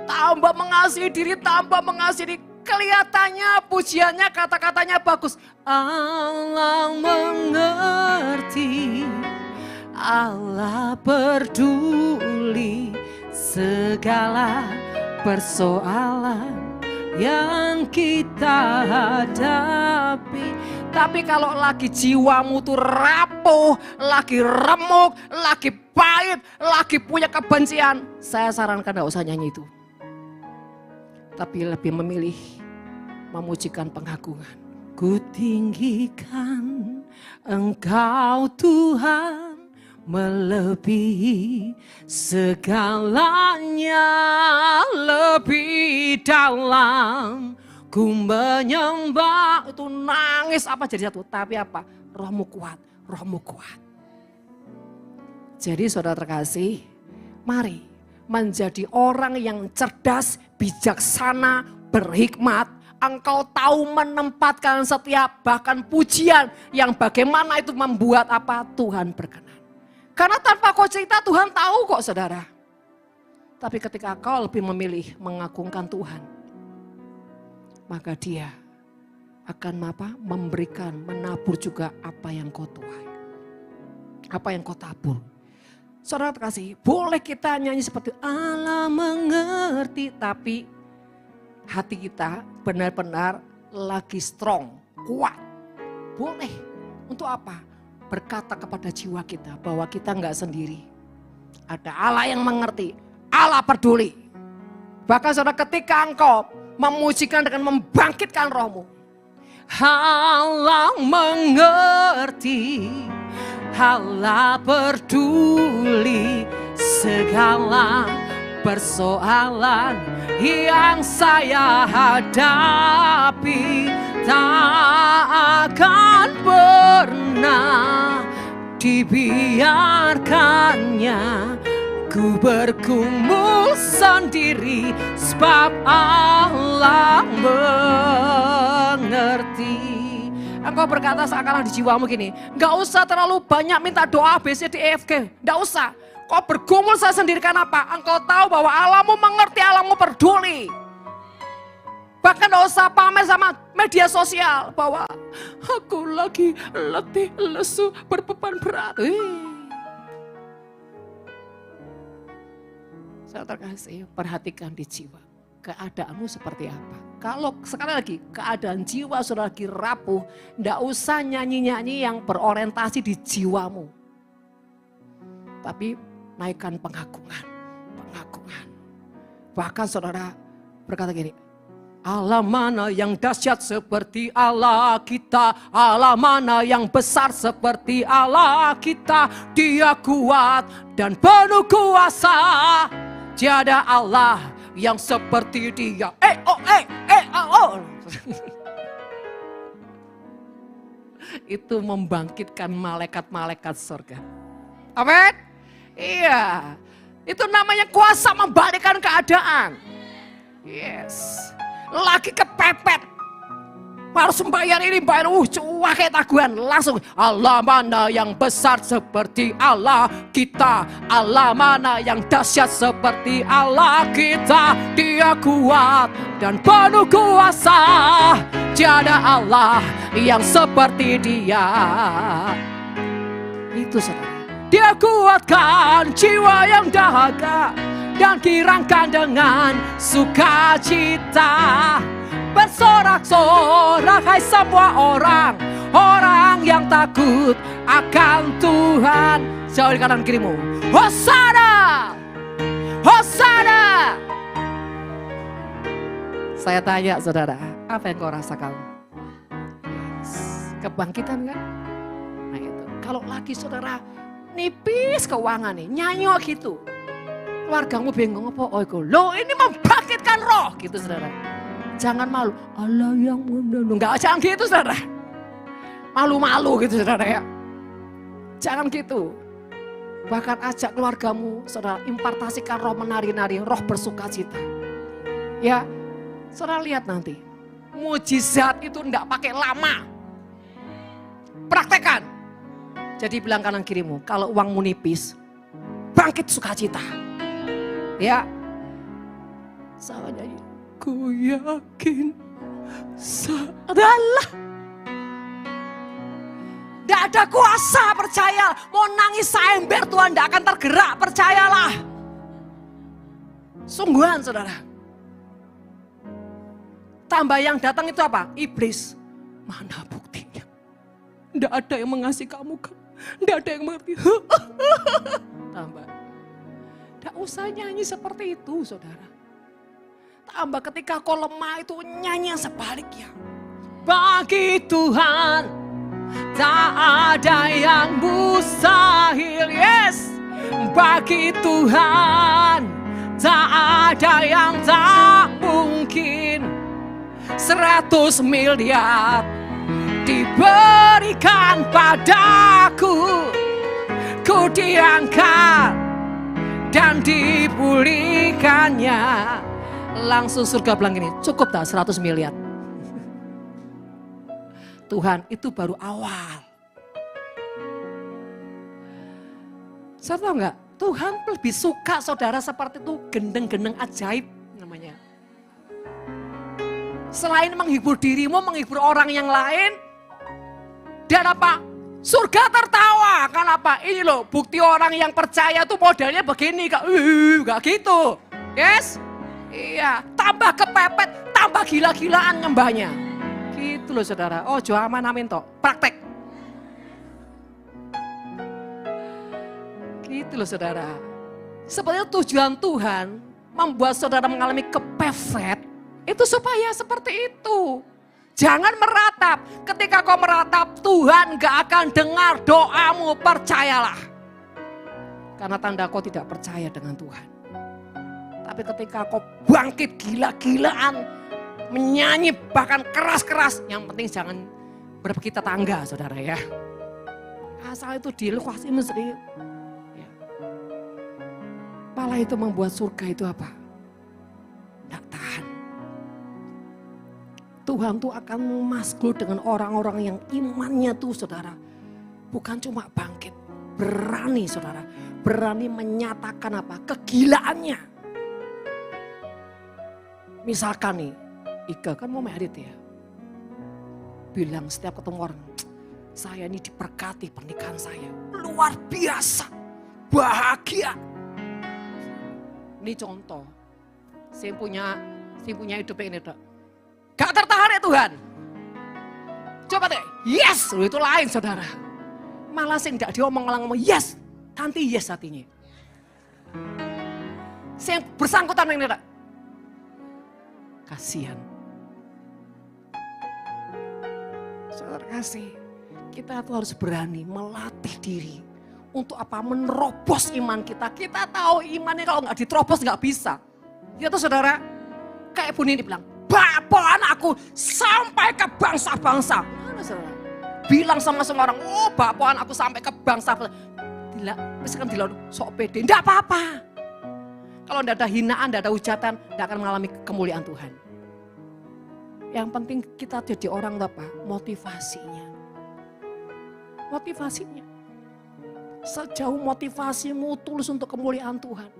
Tambah mengasihi diri, tambah mengasihi diri. Kelihatannya pujiannya, kata-katanya bagus. Allah mengerti, Allah peduli segala persoalan yang kita hadapi. Tapi kalau lagi jiwamu tuh rapuh, lagi remuk, lagi pahit, lagi punya kebencian, saya sarankan gak usah nyanyi itu. Tapi lebih memilih memujikan pengagungan. Ku tinggikan Engkau Tuhan, melebihi segalanya, lebih dalam. Ku menyembah, itu nangis apa jadi satu. Tapi apa? Rohmu kuat, rohmu kuat. Jadi saudara terkasih, mari menjadi orang yang cerdas, bijaksana, berhikmat. Engkau tahu menempatkan setiap bahkan pujian yang bagaimana itu membuat apa Tuhan berkenan. Karena tanpa kau cerita Tuhan tahu kok saudara. Tapi ketika kau lebih memilih mengagungkan Tuhan, maka Dia akan memberikan, menabur juga apa yang kau tuai. Apa yang kau tabur. Saudara terkasih, boleh kita nyanyi seperti Allah mengerti, tapi hati kita benar-benar lagi strong, kuat. Boleh. Untuk apa? Berkata kepada jiwa kita bahwa kita enggak sendiri. Ada Allah yang mengerti, Allah peduli. Bahkan saudara ketika engkau memujikan dengan membangkitkan rohmu. Allah mengerti, Allah peduli segala persoalan yang saya hadapi. Tak akan pernah dibiarkannya ku bergumul sendiri, sebab Allah mengerti. Engkau berkata seakan di jiwamu gini, gak usah terlalu banyak minta doa ABCDEFG, gak usah. Kau bergumul saya sendiri, kenapa? Engkau tahu bahwa Allahmu mengerti, Allahmu peduli. Bahkan gak usah pamer sama media sosial bahwa aku lagi letih, lesu, berbeban berat. Saya terkasih, perhatikan di jiwa. Keadaanmu seperti apa? Kalau sekali lagi keadaan jiwa sudah lagi rapuh, gak usah nyanyi-nyanyi yang berorientasi di jiwamu. Tapi naikkan pengagungan. Bahkan saudara berkata gini, Allah mana yang dahsyat seperti Allah kita, Allah mana yang besar seperti Allah kita. Dia kuat dan penuh kuasa, tiada Allah yang seperti Dia. Itu membangkitkan malaikat-malaikat surga. Amin. Iya, itu namanya kuasa membalikkan keadaan. Yes. Lagi kepepet, harus membayar ini, bayar cuah kayak taguhan. Langsung, Allah mana yang besar seperti Allah kita, Allah mana yang dahsyat seperti Allah kita. Dia kuat dan penuh kuasa, tiada Allah yang seperti Dia. Itu saudara. Dia kuatkan jiwa yang dahaga dan girangkan dengan sukacita. Bersorak-sorak hai semua orang yang takut akan Tuhan. Jauh di kanan kirimu, Hosana, Hosana. Saya tanya saudara, apa yang kau rasakan? Kebangkitan kan? Nah itu, kalau lagi saudara nipis keuangan nih, nyanyi gitu. Keluargamu bingung apa? Oh itu, loh ini membangkitkan roh gitu saudara. Jangan malu, Allah yang menundung. Enggak, jangan gitu saudara. Malu-malu gitu saudara ya. Jangan gitu. Bahkan ajak keluargamu saudara, impartasikan roh menari-nari, roh bersukacita. Ya, saudara lihat nanti. Mujizat itu enggak pakai lama. Praktekan. Jadi bilang kanan kirimu, kalau uangmu nipis, bangkit sukacita. Ya. Sama nyanyi. Ku yakin adalah. Tidak ada kuasa, percaya. Mau nangis seember Tuhan tidak akan tergerak, percayalah. Sungguhan saudara. Tambah yang datang itu apa? Iblis. Mana buktinya? Tidak ada yang mengasihi kamu kan? Tidak ada yang mengerti. Tambah. Tidak usah nyanyi seperti itu saudara. Tambah ketika kau lemah itu nyanyi yang sebaliknya. Bagi Tuhan tak ada yang mustahil. Yes. Bagi Tuhan tak ada yang tak mungkin. 100 miliar diberikan padaku. Ku diangkat dan dipulihkannya. Langsung surga bilang gini, cukup tak 100 miliar? Tuhan, itu baru awal. Saya tahu enggak, Tuhan lebih suka saudara seperti itu, gendeng-gendeng ajaib namanya. Selain menghibur dirimu, menghibur orang yang lain, dan apa? Surga tertawa. Kenapa? Ini loh, bukti orang yang percaya tuh modelnya begini, gak gitu. Yes? Iya, tambah kepepet, tambah gila-gilaan nyembahnya. Gitu loh saudara. Oh, jo aman amin toh. Praktek. Gitu loh saudara. Sebenarnya tujuan Tuhan membuat saudara mengalami kepepet itu supaya seperti itu. Jangan meratap. Ketika kau meratap, Tuhan gak akan dengar doamu, percayalah. Karena tanda kau tidak percaya dengan Tuhan. Tapi ketika kau bangkit gila-gilaan, menyanyi bahkan keras-keras, yang penting jangan berpikir tetangga saudara ya. Asal itu dilepas ini sendiri. Ya. Malah itu membuat surga itu apa? Tidak tahan. Tuhan tuh akan masgul dengan orang-orang yang imannya tuh saudara. Bukan cuma bangkit, berani saudara. Berani menyatakan apa? Kegilaannya. Misalkan nih, Ika kan mau merit ya. Bilang setiap ketemu orang, saya ini diberkati pernikahan saya. Luar biasa, bahagia. Ini contoh, saya punya hidup ini dok. Gak tertahan ya Tuhan. Coba deh, yes, itu lain saudara. Malah sih tidak diomong-ngomong, yes, nanti yes hatinya. Saya bersangkutan ini dok. Kasihan. Saudara kasih, kita tuh harus berani melatih diri. Untuk apa? Menerobos iman kita. Kita tahu imannya kalau nggak diterobos nggak bisa. Ya tuh saudara, kayak Ibu Nini bilang, bapaan aku sampai ke bangsa-bangsa. Mana saudara? Bilang sama semua orang, oh bapaan aku sampai ke bangsa-bangsa. Misalkan dilawan sok pede, enggak apa-apa. Kalau enggak ada hinaan, enggak ada hujatan, enggak akan mengalami kemuliaan Tuhan. Yang penting kita jadi orang apa? Motivasinya. Motivasinya. Sejauh motivasimu tulus untuk kemuliaan Tuhan,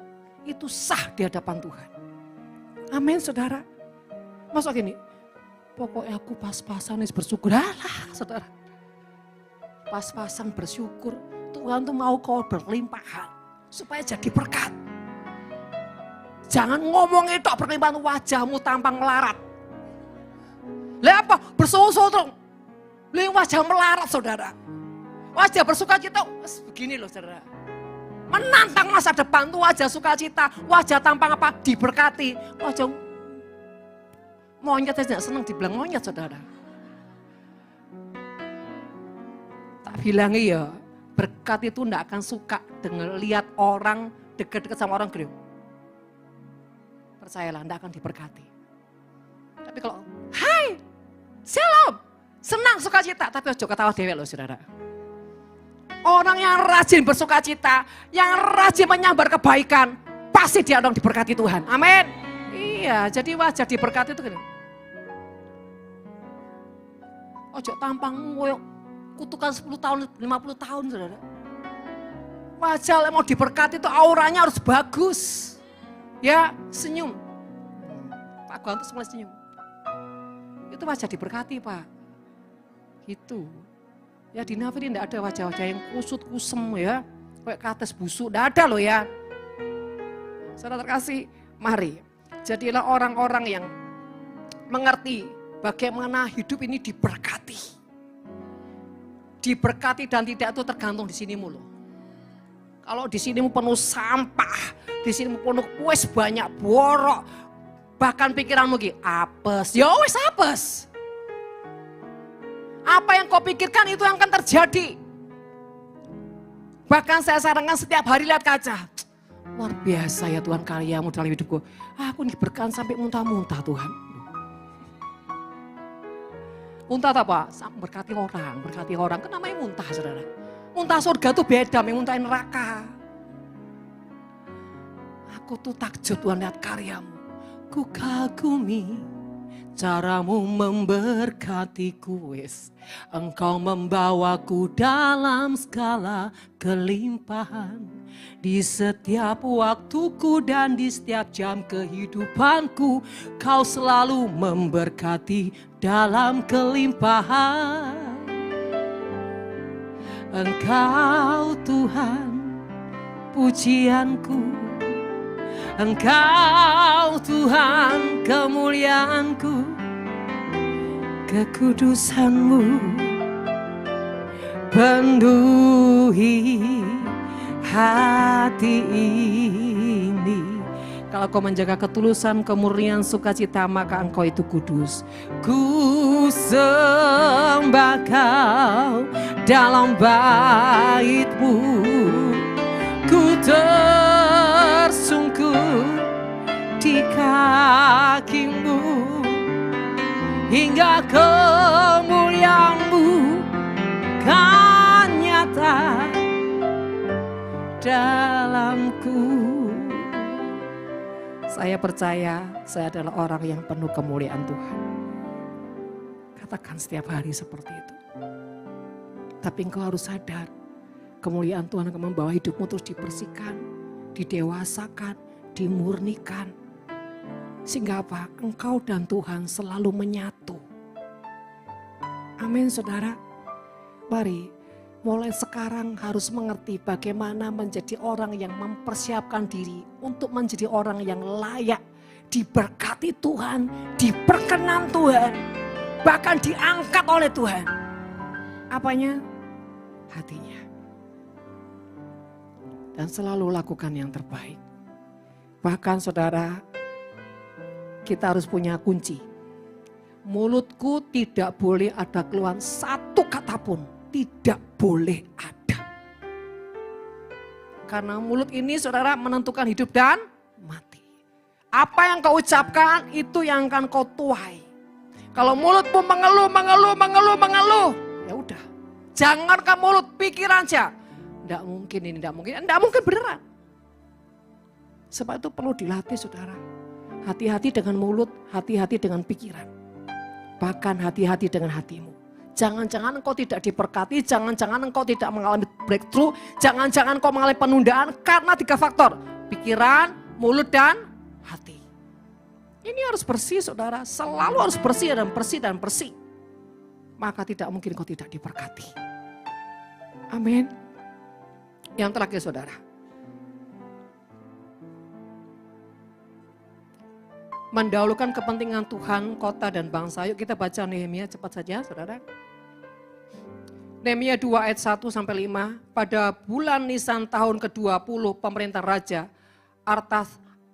itu sah di hadapan Tuhan. Amin saudara. Masa gini, pokoknya aku pas-pasan bersyukur. Alah saudara. Pas-pasan bersyukur, Tuhan tuh mau kau berlimpahan supaya jadi berkat. Jangan ngomong itu berlimpahan wajahmu tampang melarat. Lah apa? Bersusul tuh. Lah wajah melarat saudara. Wajah bersukacita, begini loh saudara. Menantang masa depan tuh wajah sukacita, wajah tampang apa? Diberkati. Wajah monyet aja tidak senang dibilang monyet saudara. Tak bilang iya, berkat itu tidak akan suka dengan lihat orang dekat-dekat sama orang gitu. Percayalah, tidak akan diberkati. Tapi kalau, hai, shalom, senang sukacita, tapi ojo ketawa dewek loh saudara. Orang yang rajin bersukacita, yang rajin menyambar kebaikan, pasti dia orang diberkati Tuhan. Amin. Iya, jadi wajah diberkati itu gini. Ojo tampangmu kutukan 10 tahun, 50 tahun saudara. Wajah yang mau diberkati itu auranya harus bagus. Ya senyum. Pak Gontus mulai senyum. Itu wajah diberkati Pak. Gitu. Ya di Nafi ini tidak ada wajah-wajah yang kusut kusem ya. Kayak kates busuk, tidak ada loh ya. Saudara terkasih, mari. Jadilah orang-orang yang mengerti bagaimana hidup ini diberkati. Diberkati dan tidak itu tergantung di sinimu loh. Kalau di sinimu penuh sampah, di sinimu penuh wes banyak borok, bahkan pikiranmu gitu, apes, ya wes apes. Apa yang kau pikirkan itu yang akan terjadi. Bahkan saya sarankan setiap hari lihat kaca. Luar biasa ya Tuhan karyamu dalam hidupku. Aku diberkati sampai muntah-muntah Tuhan. Muntah apa? Berkati orang. Kan namanya muntah saudara. Muntah surga tuh beda, muntahin neraka. Aku tuh takjub Tuhan lihat karyamu. Ku kagumi caramu memberkatiku wes. Engkau membawaku dalam segala kelimpahan. Di setiap waktuku dan di setiap jam kehidupanku. Kau selalu memberkati dalam kelimpahan. Engkau Tuhan pujianku. Engkau Tuhan kemuliaanku, kekudusan-Mu penuhi hati ini. Kalau kau menjaga ketulusan, kemurnian, sukacita, maka engkau itu kudus. Ku sembah kau dalam bait-Mu, ku tersungkur di kaki-Mu, hingga kemuliaan-Mu kan nyata dalamku. Saya percaya saya adalah orang yang penuh kemuliaan Tuhan. Katakan setiap hari seperti itu. Tapi engkau harus sadar, kemuliaan Tuhan akan membawa hidupmu terus dibersihkan, didewasakan, dimurnikan. Sehingga apa? Engkau dan Tuhan selalu menyatu. Amin saudara. Mari mulai sekarang harus mengerti bagaimana menjadi orang yang mempersiapkan diri untuk menjadi orang yang layak diberkati Tuhan, diperkenan Tuhan, bahkan diangkat oleh Tuhan. Apanya? Hatinya. Dan selalu lakukan yang terbaik. Bahkan saudara, kita harus punya kunci. Mulutku tidak boleh ada keluhan satu kata pun. Tidak boleh ada. Karena mulut ini saudara menentukan hidup dan mati. Apa yang kau ucapkan itu yang akan kau tuai. Kalau mulutmu mengeluh, ya udah. Jangankan mulut, pikiran aja. Tidak mungkin ini, tidak mungkin. Tidak mungkin beneran. Sebab itu perlu dilatih saudara. Hati-hati dengan mulut, hati-hati dengan pikiran. Bahkan hati-hati dengan hatimu. Jangan-jangan engkau tidak diberkati, jangan-jangan engkau tidak mengalami breakthrough, jangan-jangan engkau mengalami penundaan karena 3 faktor. Pikiran, mulut, dan hati. Ini harus bersih saudara, selalu harus bersih dan bersih dan bersih. Maka tidak mungkin engkau tidak diberkati. Amin. Yang terakhir saudara. Mendahulukan kepentingan Tuhan, kota dan bangsa. Yuk kita baca Nehemia cepat saja saudara. Nehemia 2 ayat 1-5. Pada bulan Nisan tahun ke-20 pemerintah Raja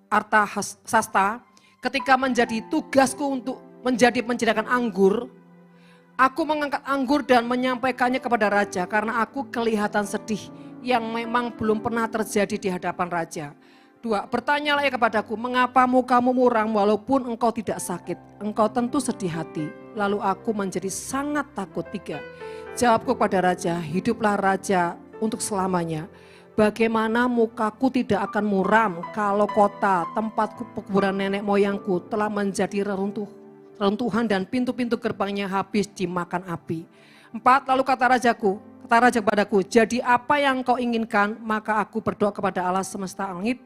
Artasasta, ketika menjadi tugasku untuk menjadi pencedakan anggur, aku mengangkat anggur dan menyampaikannya kepada Raja karena aku kelihatan sedih yang memang belum pernah terjadi di hadapan Raja. 2. Bertanyalah ia kepadaku, mengapa mukamu muram walaupun engkau tidak sakit? Engkau tentu sedih hati. Lalu aku menjadi sangat takut. 3. Jawabku kepada Raja, hiduplah Raja untuk selamanya. Bagaimana mukaku tidak akan muram kalau kota tempat kuburan nenek moyangku telah menjadi reruntuhan dan pintu-pintu gerbangnya habis dimakan api. 4. Lalu kata Raja kepadaku, jadi apa yang kau inginkan, maka aku berdoa kepada Allah semesta langit.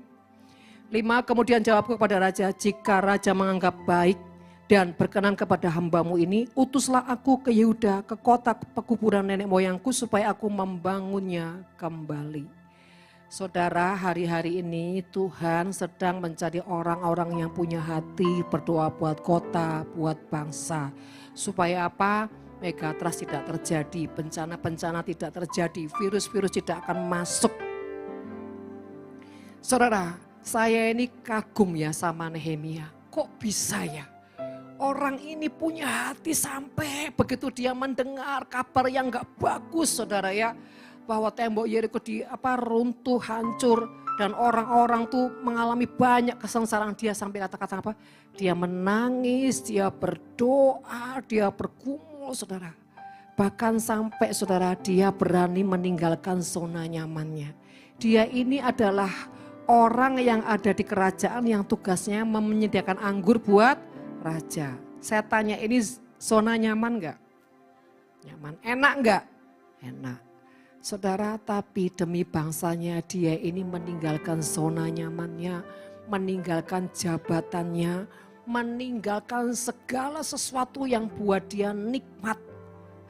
5, kemudian jawabku kepada raja, jika raja menganggap baik dan berkenan kepada hambamu ini, utuslah aku ke Yehuda, ke kota pekuburan nenek moyangku supaya aku membangunnya kembali. Saudara, hari-hari ini Tuhan sedang mencari orang-orang yang punya hati berdoa buat kota, buat bangsa. Supaya apa? Megatrust tidak terjadi, bencana-bencana tidak terjadi, virus-virus tidak akan masuk. Saudara, saya ini kagum ya sama Nehemia. Kok bisa ya? Orang ini punya hati sampai begitu dia mendengar kabar yang gak bagus, saudara ya. Bahwa tembok Yeriko runtuh, hancur. Dan orang-orang tuh mengalami banyak kesengsaraan. Dia sampai kata-kata apa? Dia menangis, dia berdoa, dia bergumul, saudara. Bahkan sampai saudara dia berani meninggalkan zona nyamannya. Dia ini adalah orang yang ada di kerajaan yang tugasnya menyediakan anggur buat raja. Saya tanya, ini zona nyaman enggak? Nyaman. Enak enggak? Enak. Saudara, tapi demi bangsanya dia ini meninggalkan zona nyamannya, meninggalkan jabatannya, meninggalkan segala sesuatu yang buat dia nikmat.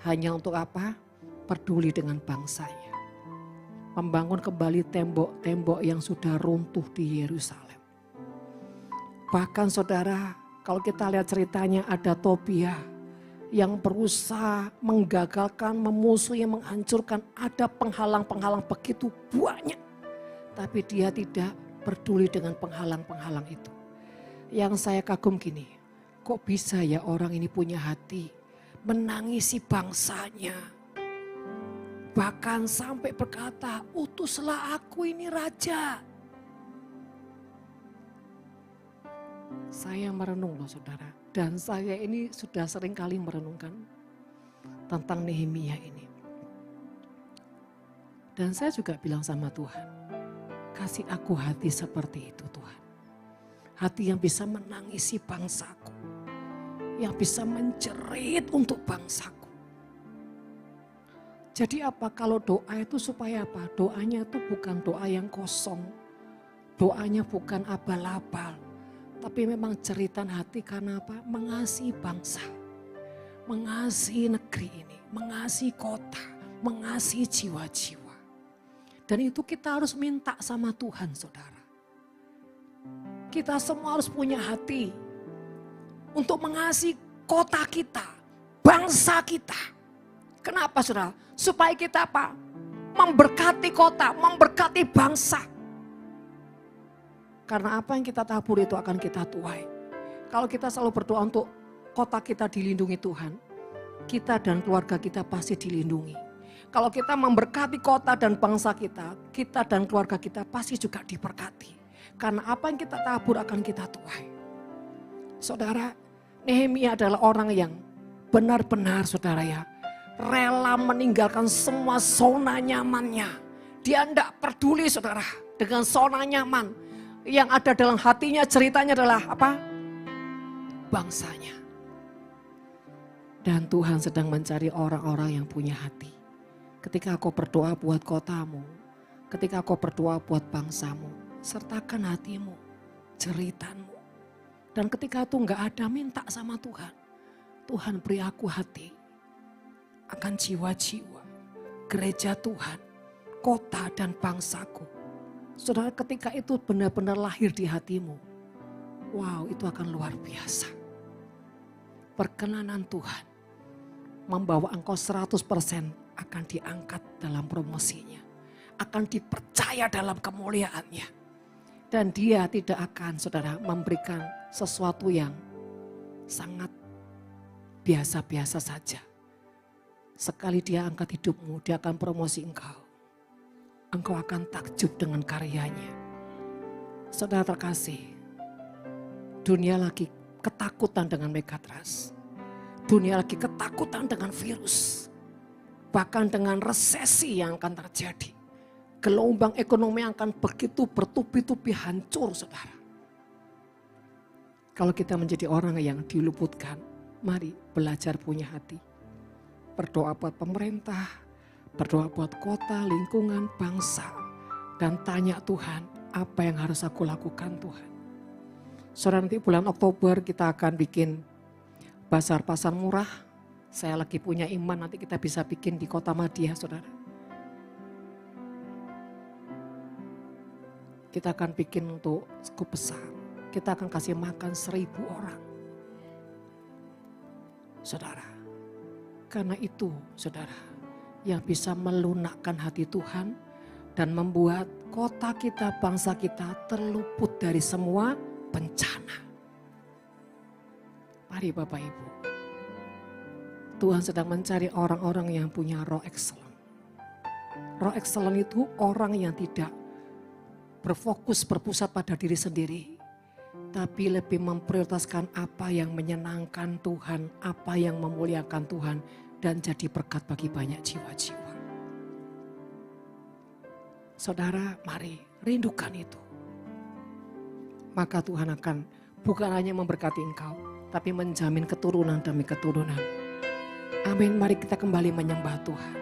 Hanya untuk apa? Peduli dengan bangsanya. Membangun kembali tembok-tembok yang sudah runtuh di Yerusalem. Bahkan saudara, kalau kita lihat ceritanya ada Tobia yang berusaha menggagalkan, memusuhi, menghancurkan. Ada penghalang-penghalang begitu banyak. Tapi dia tidak peduli dengan penghalang-penghalang itu. Yang saya kagum gini, kok bisa ya orang ini punya hati menangisi bangsanya. Bahkan sampai berkata, utuslah aku ini raja. Saya merenung loh saudara. Dan saya ini sudah sering kali merenungkan tentang Nehemia ini. Dan saya juga bilang sama Tuhan, kasih aku hati seperti itu Tuhan. Hati yang bisa menangisi bangsaku. Yang bisa menjerit untuk bangsaku. Jadi apa kalau doa itu supaya apa? Doanya itu bukan doa yang kosong. Doanya bukan abal-abal. Tapi memang jeritan hati karena apa? Mengasihi bangsa, mengasihi negeri ini, mengasihi kota, mengasihi jiwa-jiwa. Dan itu kita harus minta sama Tuhan saudara. Kita semua harus punya hati untuk mengasihi kota kita, bangsa kita. Kenapa saudara? Supaya kita apa? Memberkati kota, memberkati bangsa. Karena apa yang kita tabur itu akan kita tuai. Kalau kita selalu berdoa untuk kota kita dilindungi Tuhan, kita dan keluarga kita pasti dilindungi. Kalau kita memberkati kota dan bangsa kita dan keluarga kita pasti juga diberkati. Karena apa yang kita tabur akan kita tuai. Saudara, Nehemia adalah orang yang benar-benar saudara ya, rela meninggalkan semua zona nyamannya. Dia tidak peduli saudara dengan zona nyaman. Yang ada dalam hatinya ceritanya adalah apa? Bangsanya. Dan Tuhan sedang mencari orang-orang yang punya hati. Ketika kau berdoa buat kotamu, ketika kau berdoa buat bangsamu, sertakan hatimu, jeritanmu. Dan ketika itu enggak ada, minta sama Tuhan. Tuhan beri aku hati akan jiwa-jiwa, gereja Tuhan, kota dan bangsaku. Saudara, ketika itu benar-benar lahir di hatimu, wow, itu akan luar biasa. Perkenanan Tuhan membawa engkau 100% akan diangkat dalam promosinya. Akan dipercaya dalam kemuliaannya. Dan dia tidak akan saudara memberikan sesuatu yang sangat biasa-biasa saja. Sekali dia angkat hidupmu, dia akan promosi engkau. Engkau akan takjub dengan karyanya. Saudara terkasih, dunia lagi ketakutan dengan megatrust. Dunia lagi ketakutan dengan virus. Bahkan dengan resesi yang akan terjadi. Gelombang ekonomi akan begitu bertubi-tubi hancur saudara. Kalau kita menjadi orang yang diluputkan, mari belajar punya hati. Berdoa buat pemerintah, berdoa buat kota, lingkungan, bangsa. Dan tanya Tuhan, apa yang harus aku lakukan Tuhan. Saudara, nanti bulan Oktober kita akan bikin bazar pasar murah. Saya lagi punya iman, nanti kita bisa bikin di Kota Madia, saudara. Kita akan bikin untuk skup besar. Kita akan kasih makan 1.000 orang. Saudara, karena itu saudara, yang bisa melunakkan hati Tuhan dan membuat kota kita, bangsa kita terluput dari semua bencana. Mari Bapak Ibu, Tuhan sedang mencari orang-orang yang punya roh excellent. Roh excellent itu orang yang tidak berfokus berpusat pada diri sendiri, tapi lebih memprioritaskan apa yang menyenangkan Tuhan, apa yang memuliakan Tuhan, dan jadi berkat bagi banyak jiwa-jiwa. Saudara, mari rindukan itu. Maka Tuhan akan bukan hanya memberkati engkau, tapi menjamin keturunan demi keturunan. Amin, mari kita kembali menyembah Tuhan.